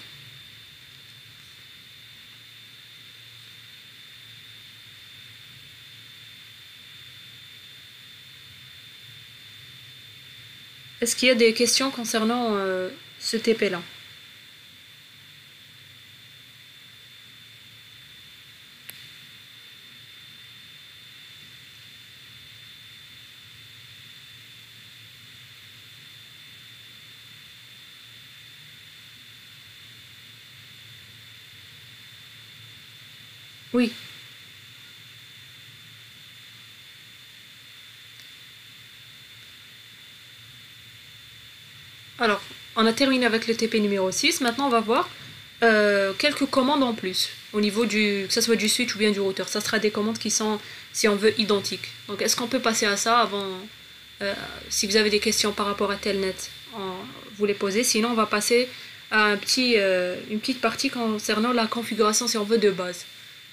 Est-ce qu'il y a des questions concernant ce TP-là? Oui. Alors, on a terminé avec le TP numéro 6. Maintenant, on va voir quelques commandes en plus. Au niveau que ce soit du switch ou bien du routeur. Ça sera des commandes qui sont, si on veut, identiques. Donc, est-ce qu'on peut passer à ça avant... si vous avez des questions par rapport à Telnet, vous les posez. Sinon, on va passer à une petite partie concernant la configuration, si on veut, de base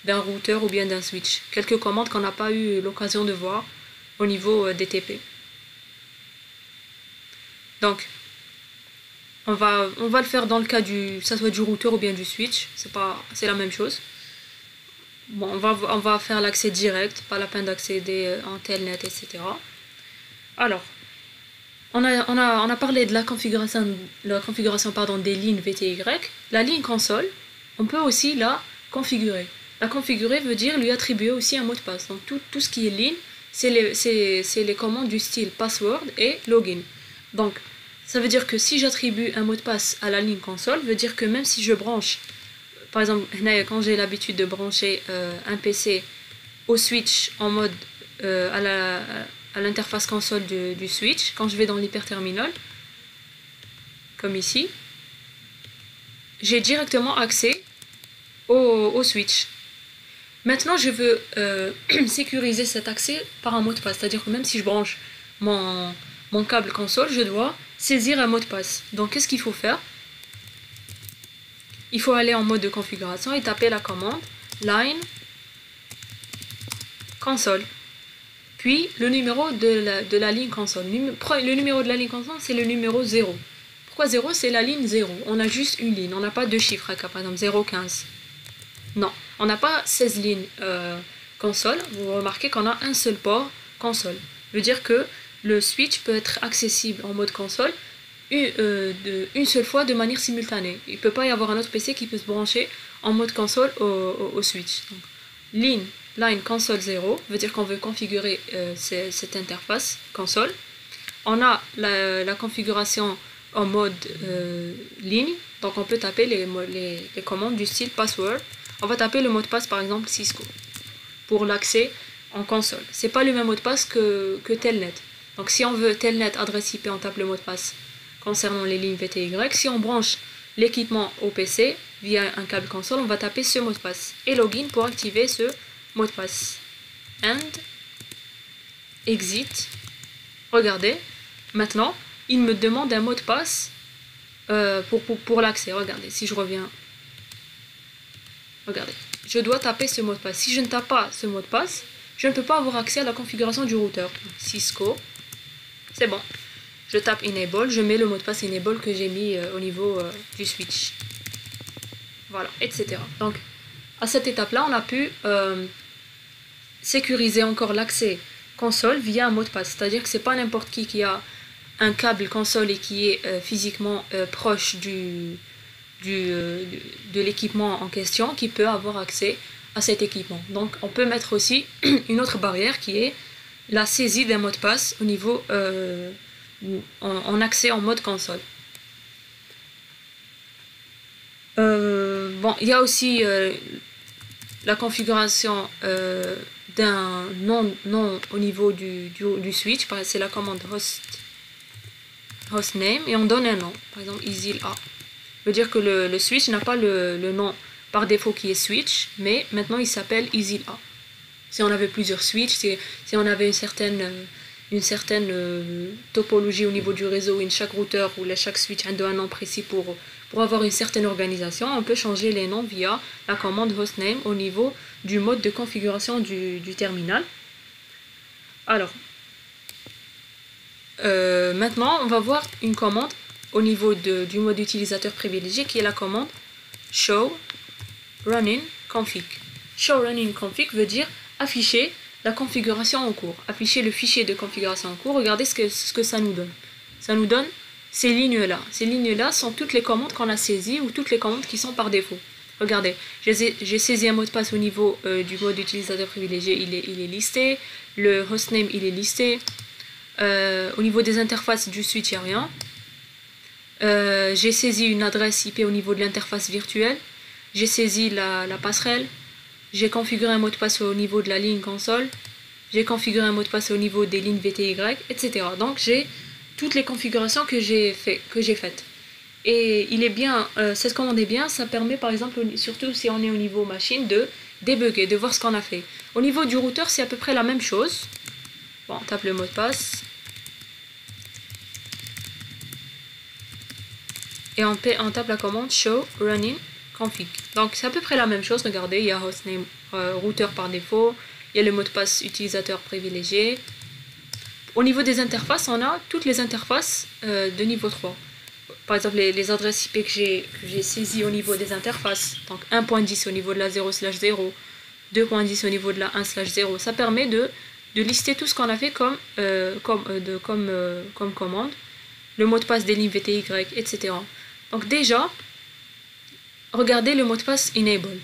d'un routeur ou bien d'un switch. Quelques commandes qu'on n'a pas eu l'occasion de voir au niveau des TP. Donc, on va le faire dans le cas que ça soit du routeur ou bien du switch. C'est la même chose. Bon, on va faire l'accès direct, pas la peine d'accéder en telnet, etc. Alors, on a parlé de la configuration des lignes VTY. La ligne console, on peut aussi la configurer. La configurer veut dire lui attribuer aussi un mot de passe. Donc tout ce qui est ligne, c'est les commandes du style password et login. Donc, ça veut dire que si j'attribue un mot de passe à la ligne console, veut dire que même si je branche, par exemple, quand j'ai l'habitude de brancher un PC au switch en mode à l'interface console du switch, quand je vais dans l'hyperterminal, comme ici, j'ai directement accès au switch. Maintenant, je veux sécuriser cet accès par un mot de passe, c'est-à-dire que même si je branche mon câble console, je dois saisir un mot de passe. Donc, qu'est-ce qu'il faut faire? Il faut aller en mode de configuration et taper la commande line console. Puis, le numéro de la ligne console. Le numéro de la ligne console, c'est le numéro 0. Pourquoi 0? C'est la ligne 0. On a juste une ligne, on n'a pas deux chiffres, par exemple 0,15. Non, on n'a pas 16 lignes console. Vous remarquez qu'on a un seul port console. Ça veut dire que le switch peut être accessible en mode console une seule fois de manière simultanée. Il ne peut pas y avoir un autre PC qui peut se brancher en mode console au switch. Donc, line console 0 veut dire qu'on veut configurer cette interface console. On a la configuration en mode ligne, donc on peut taper les commandes du style password. On va taper le mot de passe par exemple Cisco pour l'accès en console. C'est pas le même mot de passe que Telnet. Donc si on veut Telnet adresse IP, on tape le mot de passe concernant les lignes VTY. Si on branche l'équipement au PC via un câble console, on va taper ce mot de passe et login pour activer ce mot de passe. And exit. Regardez. Maintenant, il me demande un mot de passe pour l'accès. Regardez, si je reviens. Regardez, je dois taper ce mot de passe. Si je ne tape pas ce mot de passe, je ne peux pas avoir accès à la configuration du routeur. Cisco, c'est bon. Je tape enable, je mets le mot de passe enable que j'ai mis au niveau du switch. Voilà, etc. Donc, à cette étape-là, on a pu sécuriser encore l'accès console via un mot de passe. C'est-à-dire que c'est pas n'importe qui a un câble console et qui est physiquement proche de l'équipement en question qui peut avoir accès à cet équipement. Donc on peut mettre aussi une autre barrière qui est la saisie d'un mot de passe au niveau en accès en mode console. Bon, il y a aussi la configuration d'un nom au niveau du switch, c'est la commande hostname et on donne un nom, par exemple EasyA. Veut dire que le switch n'a pas le nom par défaut qui est switch, mais maintenant il s'appelle EasyA. Si on avait plusieurs switches, si on avait une certaine topologie au niveau du réseau, chaque routeur ou chaque switch a un nom précis pour avoir une certaine organisation, on peut changer les noms via la commande hostname au niveau du mode de configuration du terminal. Alors, maintenant on va voir une commande au niveau du mode utilisateur privilégié qui est la commande show running config. Show running config veut dire afficher la configuration en cours, afficher le fichier de configuration en cours. Regardez ce que ça nous donne. Ça nous donne ces lignes-là. Ces lignes-là sont toutes les commandes qu'on a saisies ou toutes les commandes qui sont par défaut. Regardez, j'ai saisi un mot de passe au niveau du mode utilisateur privilégié, il est listé. Le hostname, il est listé. Au niveau des interfaces du switch, il n'y a rien. J'ai saisi une adresse IP au niveau de l'interface virtuelle. J'ai saisi la passerelle. J'ai configuré un mot de passe au niveau de la ligne console. J'ai configuré un mot de passe au niveau des lignes VTY, etc. Donc j'ai toutes les configurations que j'ai faites. Et il est bien, cette commande est bien, ça permet par exemple, surtout si on est au niveau machine, de débugger, de voir ce qu'on a fait. Au niveau du routeur, c'est à peu près la même chose. Bon, on tape le mot de passe. Et on tape la commande show running config. Donc c'est à peu près la même chose. Regardez, il y a hostname routeur par défaut, il y a le mot de passe utilisateur privilégié. Au niveau des interfaces, on a toutes les interfaces de niveau 3. Par exemple, les adresses IP que j'ai saisies au niveau des interfaces. Donc 1.10 au niveau de la 0/0, 2.10 au niveau de la 1/0. Ça permet de lister tout ce qu'on a fait comme commande. Le mot de passe des lignes VTY, etc. Donc déjà, regardez le mot de passe enable.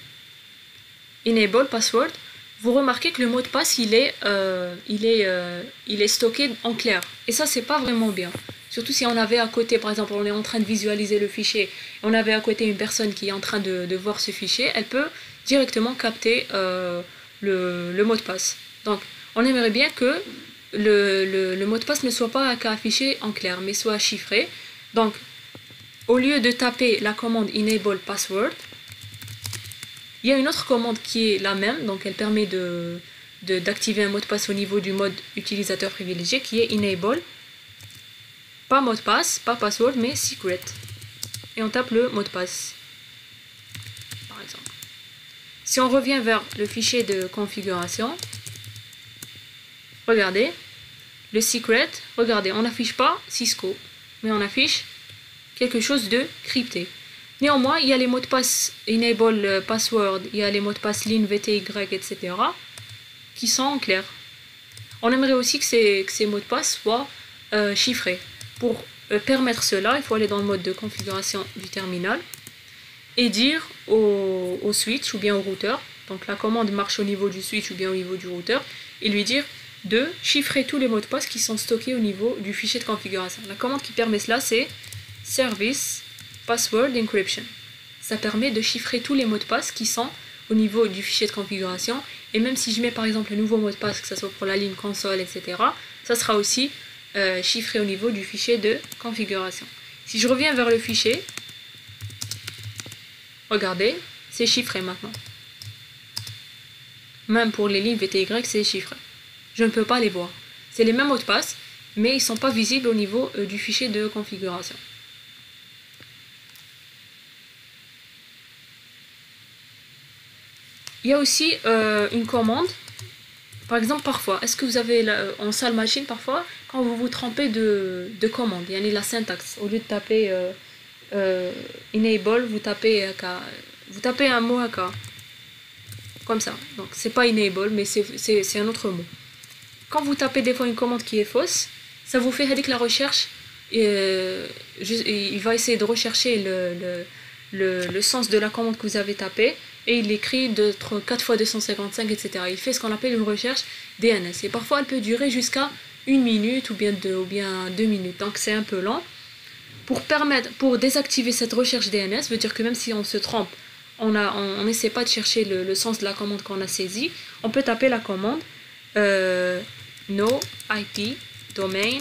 Enable password vous remarquez que le mot de passe, il est stocké en clair. Et ça, c'est pas vraiment bien. Surtout si on avait à côté, par exemple, on est en train de visualiser le fichier, on avait à côté une personne qui est en train de voir ce fichier, elle peut directement capter le mot de passe. Donc, on aimerait bien que le mot de passe ne soit pas affiché en clair, mais soit chiffré. Donc, au lieu de taper la commande enable password, il y a une autre commande qui est la même, donc elle permet d'activer un mot de passe au niveau du mode utilisateur privilégié, qui est enable, pas mot de passe, pas password, mais secret. Et on tape le mot de passe, par exemple. Si on revient vers le fichier de configuration, regardez, le secret, regardez, on n'affiche pas Cisco, mais on affiche quelque chose de crypté. Néanmoins, il y a les mots de passe enable password, il y a les mots de passe lin, vty, etc. qui sont en clair. On aimerait aussi que ces mots de passe soient chiffrés. Pour permettre cela, il faut aller dans le mode de configuration du terminal et dire au switch ou bien au routeur, donc la commande marche au niveau du switch ou bien au niveau du routeur, et lui dire de chiffrer tous les mots de passe qui sont stockés au niveau du fichier de configuration. La commande qui permet cela, c'est service password encryption. Ça permet de chiffrer tous les mots de passe qui sont au niveau du fichier de configuration, et même si je mets par exemple le nouveau mot de passe, que ce soit pour la ligne console, etc., ça sera aussi chiffré au niveau du fichier de configuration. Si je reviens vers le fichier, regardez, c'est chiffré maintenant. Même pour les lignes VTY, c'est chiffré. Je ne peux pas les voir. C'est les mêmes mots de passe, mais ils ne sont pas visibles au niveau du fichier de configuration. Il y a aussi une commande. Par exemple, parfois, est-ce que vous avez en salle machine, parfois, quand vous vous trompez de commande, il y a la syntaxe, au lieu de taper enable, vous tapez un mot AK, comme ça. Donc, c'est pas enable, mais c'est un autre mot. Quand vous tapez des fois une commande qui est fausse, ça vous fait dire que la recherche, il va essayer de rechercher le sens de la commande que vous avez tapée, et il écrit 4 fois 255, etc. Il fait ce qu'on appelle une recherche DNS. Et parfois, elle peut durer jusqu'à 1 minute ou bien 2 minutes. Donc, c'est un peu lent. Pour désactiver cette recherche DNS, veut dire que même si on se trompe, on n'essaie pas de chercher le sens de la commande qu'on a saisie, on peut taper la commande no IP domain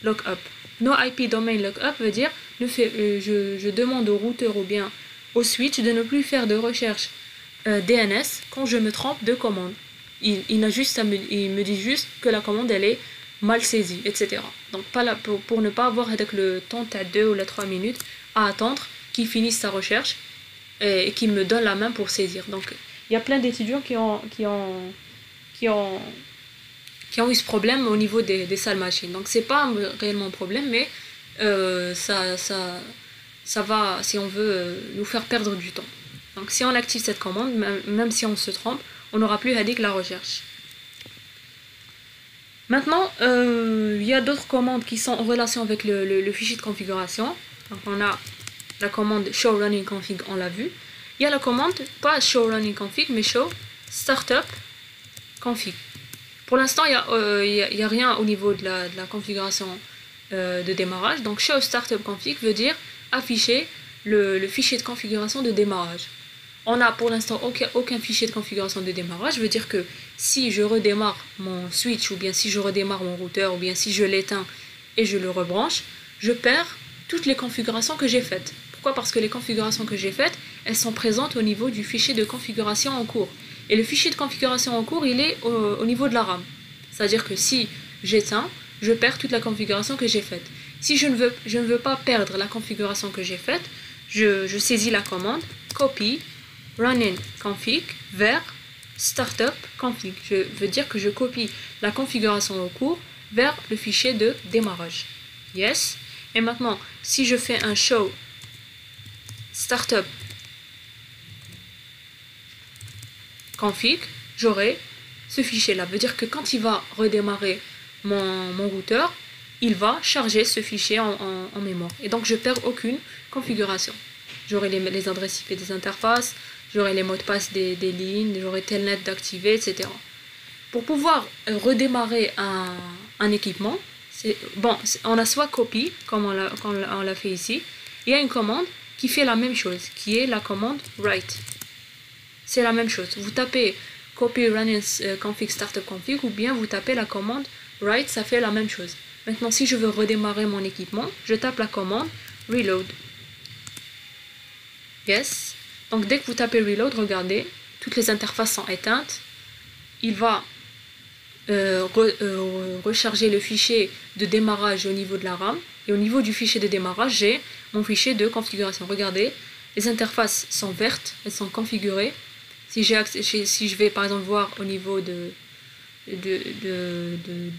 lookup. No IP domain lookup veut dire je demande au routeur ou bien au switch de ne plus faire de recherche DNS quand je me trompe de commande. Il me dit juste que la commande elle est mal saisie, etc. Donc pas là, pour ne pas avoir avec le temps à 2 ou la 3 minutes à attendre qu'il finisse sa recherche et qu'il me donne la main pour saisir. Donc il y a plein d'étudiants qui ont eu ce problème au niveau des salles machines. Donc c'est pas réellement un problème, mais ça va, si on veut, nous faire perdre du temps. Donc si on active cette commande, même si on se trompe, on n'aura plus à dire que la recherche. Maintenant, il y a d'autres commandes qui sont en relation avec le fichier de configuration. Donc on a la commande show running config, on l'a vu. Il y a la commande, pas show running config, mais show startup config. Pour l'instant, il n'y a rien au niveau de la configuration de démarrage. Donc show startup config veut dire afficher le fichier de configuration de démarrage. On n'a pour l'instant aucun fichier de configuration de démarrage. Veut dire que si je redémarre mon switch, ou bien si je redémarre mon routeur, ou bien si je l'éteins et je le rebranche, je perds toutes les configurations que j'ai faites. Pourquoi? Parce que les configurations que j'ai faites, elles sont présentes au niveau du fichier de configuration en cours. Et le fichier de configuration en cours, il est au niveau de la RAM. C'est-à-dire que si j'éteins, je perds toute la configuration que j'ai faite. Si je ne veux pas perdre la configuration que j'ai faite, je saisis la commande copy running config vers startup config. Je veux dire que je copie la configuration en cours vers le fichier de démarrage. Yes. Et maintenant, si je fais un show startup config, j'aurai ce fichier-là. Veut dire que quand il va redémarrer mon routeur, il va charger ce fichier en mémoire. Et donc, je perds aucune configuration. J'aurai les adresses IP des interfaces, j'aurai les mots de passe des lignes, j'aurai telnet d'activer, etc. Pour pouvoir redémarrer un équipement, on a soit copy, comme on l'a fait ici, il y a une commande qui fait la même chose, qui est la commande write. C'est la même chose. Vous tapez copy run config startup config ou bien vous tapez la commande write, ça fait la même chose. Maintenant, si je veux redémarrer mon équipement, je tape la commande reload. Yes. Donc dès que vous tapez reload, regardez, toutes les interfaces sont éteintes. Il va recharger le fichier de démarrage au niveau de la RAM. Et au niveau du fichier de démarrage, j'ai mon fichier de configuration. Regardez, les interfaces sont vertes, elles sont configurées. Si je vais par exemple voir au niveau de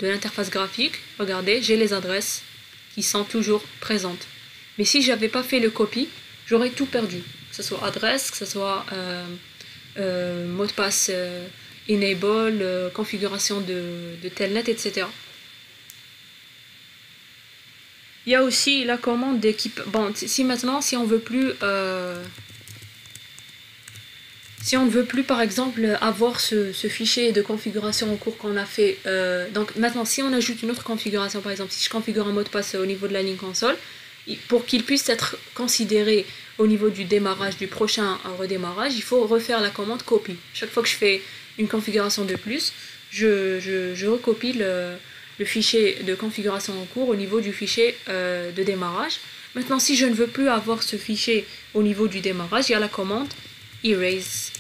l'interface graphique, regardez, j'ai les adresses qui sont toujours présentes. Mais si je n'avais pas fait le copy, j'aurais tout perdu. Que ce soit adresse, que ce soit mot de passe enable, configuration de telnet, etc. Il y a aussi la commande d'équipe. Bon, si on ne veut plus par exemple avoir ce fichier de configuration en cours qu'on a fait, donc maintenant si on ajoute une autre configuration, par exemple si je configure un mot de passe au niveau de la ligne console, pour qu'il puisse être considéré au niveau du démarrage, du prochain redémarrage, il faut refaire la commande copy. Chaque fois que je fais une configuration de plus, je recopie le fichier de configuration en cours au niveau du fichier de démarrage. Maintenant, si je ne veux plus avoir ce fichier au niveau du démarrage, il y a la commande erase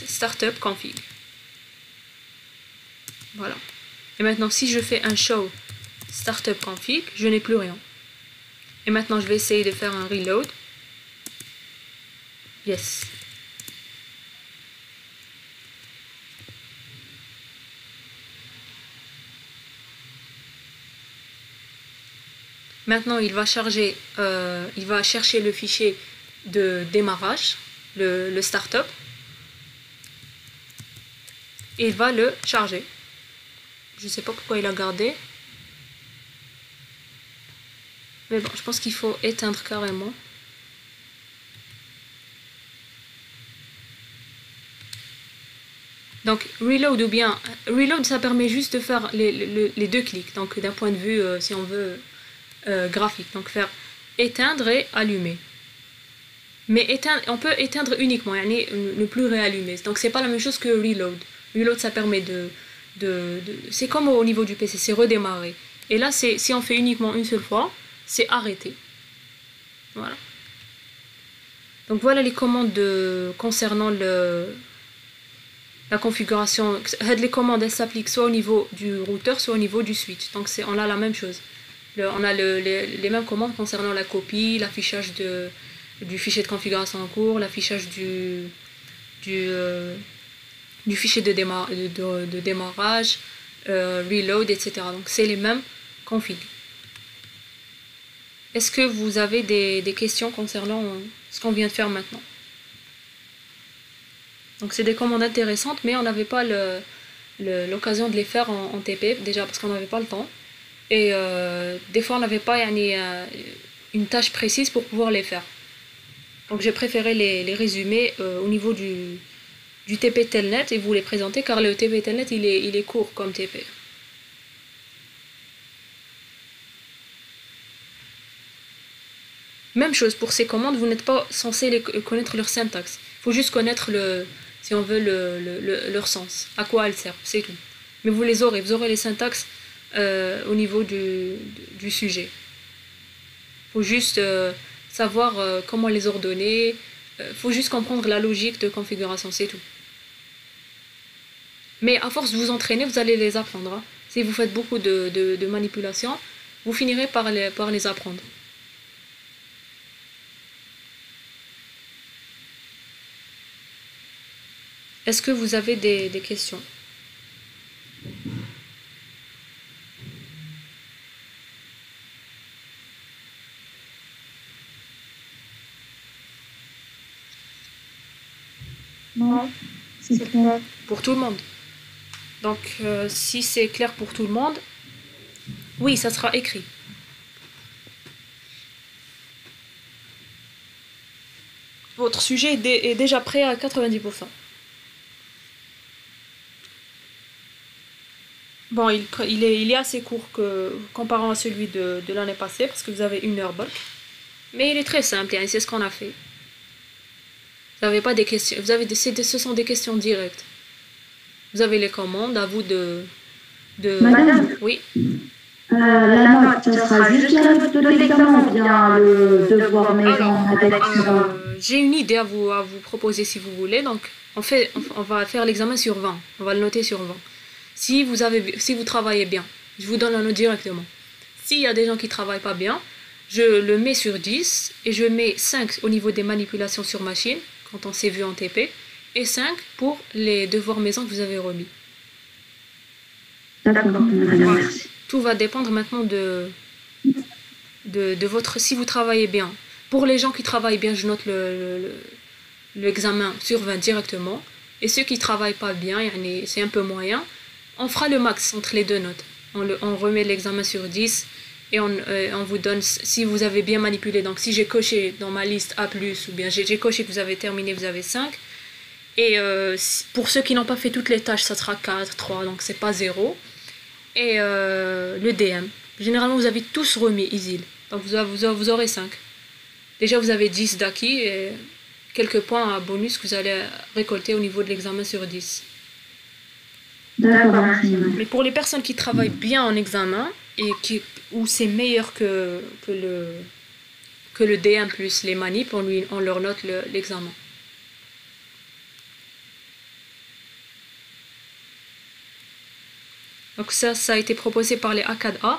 startup config. Voilà. Et maintenant, si je fais un show startup config, je n'ai plus rien. Et maintenant, je vais essayer de faire un reload. Yes. Maintenant, il va chercher le fichier de démarrage, le startup, et il va le charger. Je ne sais pas pourquoi il a gardé. Mais bon, je pense qu'il faut éteindre carrément. Donc, reload ou bien... Reload, ça permet juste de faire les deux clics. Donc, d'un point de vue, si on veut, graphique. Donc, faire éteindre et allumer. Mais on peut éteindre uniquement, ne plus réallumer. Donc, c'est pas la même chose que reload. Reload, ça permet c'est comme au niveau du PC, c'est redémarrer. Et là, si on fait uniquement une seule fois, c'est arrêter. Voilà. Donc voilà les commandes concernant la configuration. Les commandes, elles s'appliquent soit au niveau du routeur, soit au niveau du switch. Donc on a la même chose. On a les mêmes commandes concernant la copie, l'affichage du fichier de configuration en cours, l'affichage du fichier de démarrage, reload, etc. Donc c'est les mêmes configs. Est-ce que vous avez des questions concernant ce qu'on vient de faire maintenant? Donc c'est des commandes intéressantes, mais on n'avait pas l'occasion de les faire en TP, déjà parce qu'on n'avait pas le temps. Et des fois on n'avait pas une tâche précise pour pouvoir les faire. Donc j'ai préféré les résumer au niveau du TP Telnet et vous les présenter, car le TP Telnet il est court comme TP. Même chose pour ces commandes, vous n'êtes pas censé connaître leur syntaxe. Il faut juste connaître si on veut leur sens, à quoi elles servent, c'est tout. Mais vous aurez les syntaxes au niveau du sujet. Il faut juste savoir comment les ordonner, il faut juste comprendre la logique de configuration, c'est tout. Mais à force de vous entraîner, vous allez les apprendre. Hein. Si vous faites beaucoup de manipulations, vous finirez par les apprendre. Est-ce que vous avez des questions? Non, c'est clair. Pour tout le monde. Donc, si c'est clair pour tout le monde, oui, ça sera écrit. votre sujet est déjà prêt à 90%. Bon, il est assez court comparant à celui de l'année passée, parce que vous avez 1 heure bulk. Mais il est très simple, et c'est ce qu'on a fait. Vous n'avez pas des questions, ce sont des questions directes. Vous avez les commandes, à vous de... Madame, Oui. la note, ça sera juste la note de l'examen ou bien le devoir maison avec j'ai une idée à vous proposer si vous voulez. Donc, on va faire l'examen sur 20. On va le noter sur 20. Si vous travaillez bien, je vous donne la note directement. S'il y a des gens qui ne travaillent pas bien, je le mets sur 10 et je mets 5 au niveau des manipulations sur machine, quand on s'est vu en TP, et 5 pour les devoirs maison que vous avez remis. D'accord, madame, merci. Tout va dépendre maintenant de votre... Si vous travaillez bien. Pour les gens qui travaillent bien, je note l'examen sur 20 directement. Et ceux qui ne travaillent pas bien, c'est un peu moyen, on fera le max entre les deux notes. On remet l'examen sur 10 et on vous donne, si vous avez bien manipulé, donc si j'ai coché dans ma liste A+, ou bien j'ai coché que vous avez terminé, vous avez 5. Et pour ceux qui n'ont pas fait toutes les tâches, ça sera 4, 3, donc c'est pas 0. Et le DM. Généralement, vous avez tous remis ISIL. Donc vous aurez 5. Déjà, vous avez 10 d'acquis et quelques points à bonus que vous allez récolter au niveau de l'examen sur 10. D'accord, merci. Mais pour les personnes qui travaillent bien en examen et où c'est meilleur que le DM plus les manips, on leur note l'examen. Donc ça a été proposé par les A4A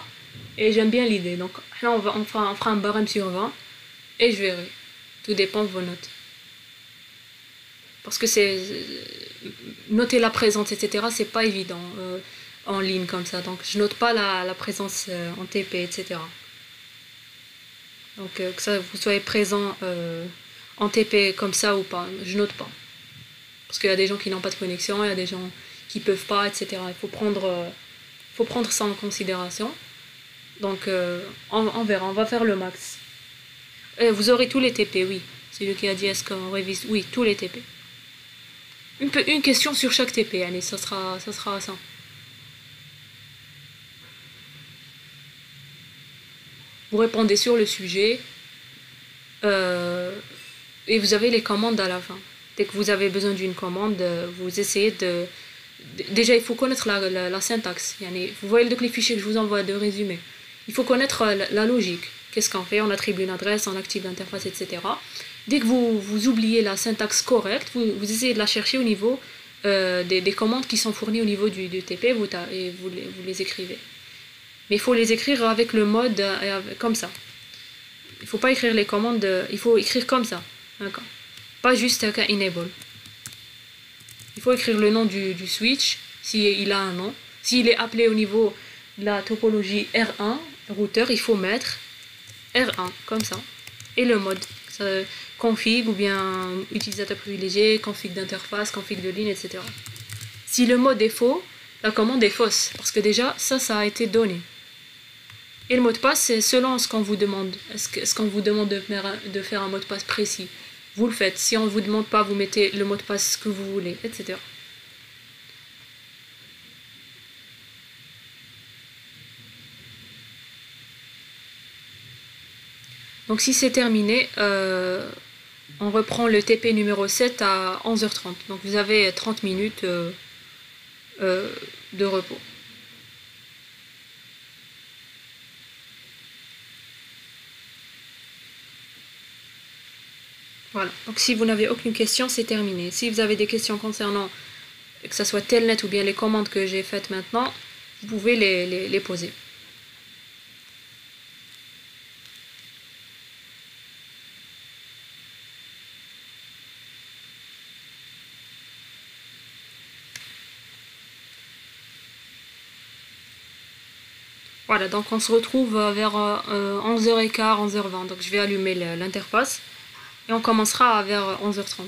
et j'aime bien l'idée. Donc là, on fera un barème sur 20 et je verrai. Tout dépend de vos notes. Parce que noter la présence, etc., c'est pas évident en ligne comme ça. Donc je note pas la présence en TP, etc. Donc que ça, vous soyez présent en TP comme ça ou pas, je note pas. Parce qu'il y a des gens qui n'ont pas de connexion, il y a des gens qui peuvent pas, etc. Il faut prendre ça en considération. Donc on verra, on va faire le max. Vous aurez tous les TP, oui. C'est lui qui a dit est-ce qu'on révise. Oui, tous les TP. Une question sur chaque TP, allez, ça sera ça. Vous répondez sur le sujet et vous avez les commandes à la fin. Dès que vous avez besoin d'une commande, vous essayez de... Déjà, il faut connaître la syntaxe. Vous voyez les fichiers que je vous envoie de résumé. Il faut connaître la logique. Qu'est-ce qu'on fait? On attribue une adresse, on active l'interface, etc. Dès que vous oubliez la syntaxe correcte, vous essayez de la chercher au niveau des commandes qui sont fournies au niveau du TP et vous les écrivez. Mais il faut les écrire avec le mode comme ça. Il ne faut pas écrire les commandes, il faut écrire comme ça. D'accord. Pas juste un enable. Il faut écrire le nom du switch, s'il a un nom. S'il est appelé au niveau de la topologie R1, routeur, il faut mettre R1, comme ça. Et le mode. Config ou bien utilisateur privilégié, config d'interface, config de ligne, etc. Si le mode est faux, la commande est fausse. Parce que déjà, ça a été donné. Et le mot de passe, c'est selon ce qu'on vous demande. Est-ce qu'on vous demande de faire un mot de passe précis? Vous le faites. Si on ne vous demande pas, vous mettez le mot de passe que vous voulez, etc. Donc si c'est terminé, on reprend le TP numéro 7 à 11h30. Donc vous avez 30 minutes de repos. Voilà, donc si vous n'avez aucune question, c'est terminé. Si vous avez des questions concernant que ce soit Telnet ou bien les commandes que j'ai faites maintenant, vous pouvez les poser. Voilà, donc on se retrouve vers 11h15, 11h20. Donc je vais allumer l'interface et on commencera vers 11h30.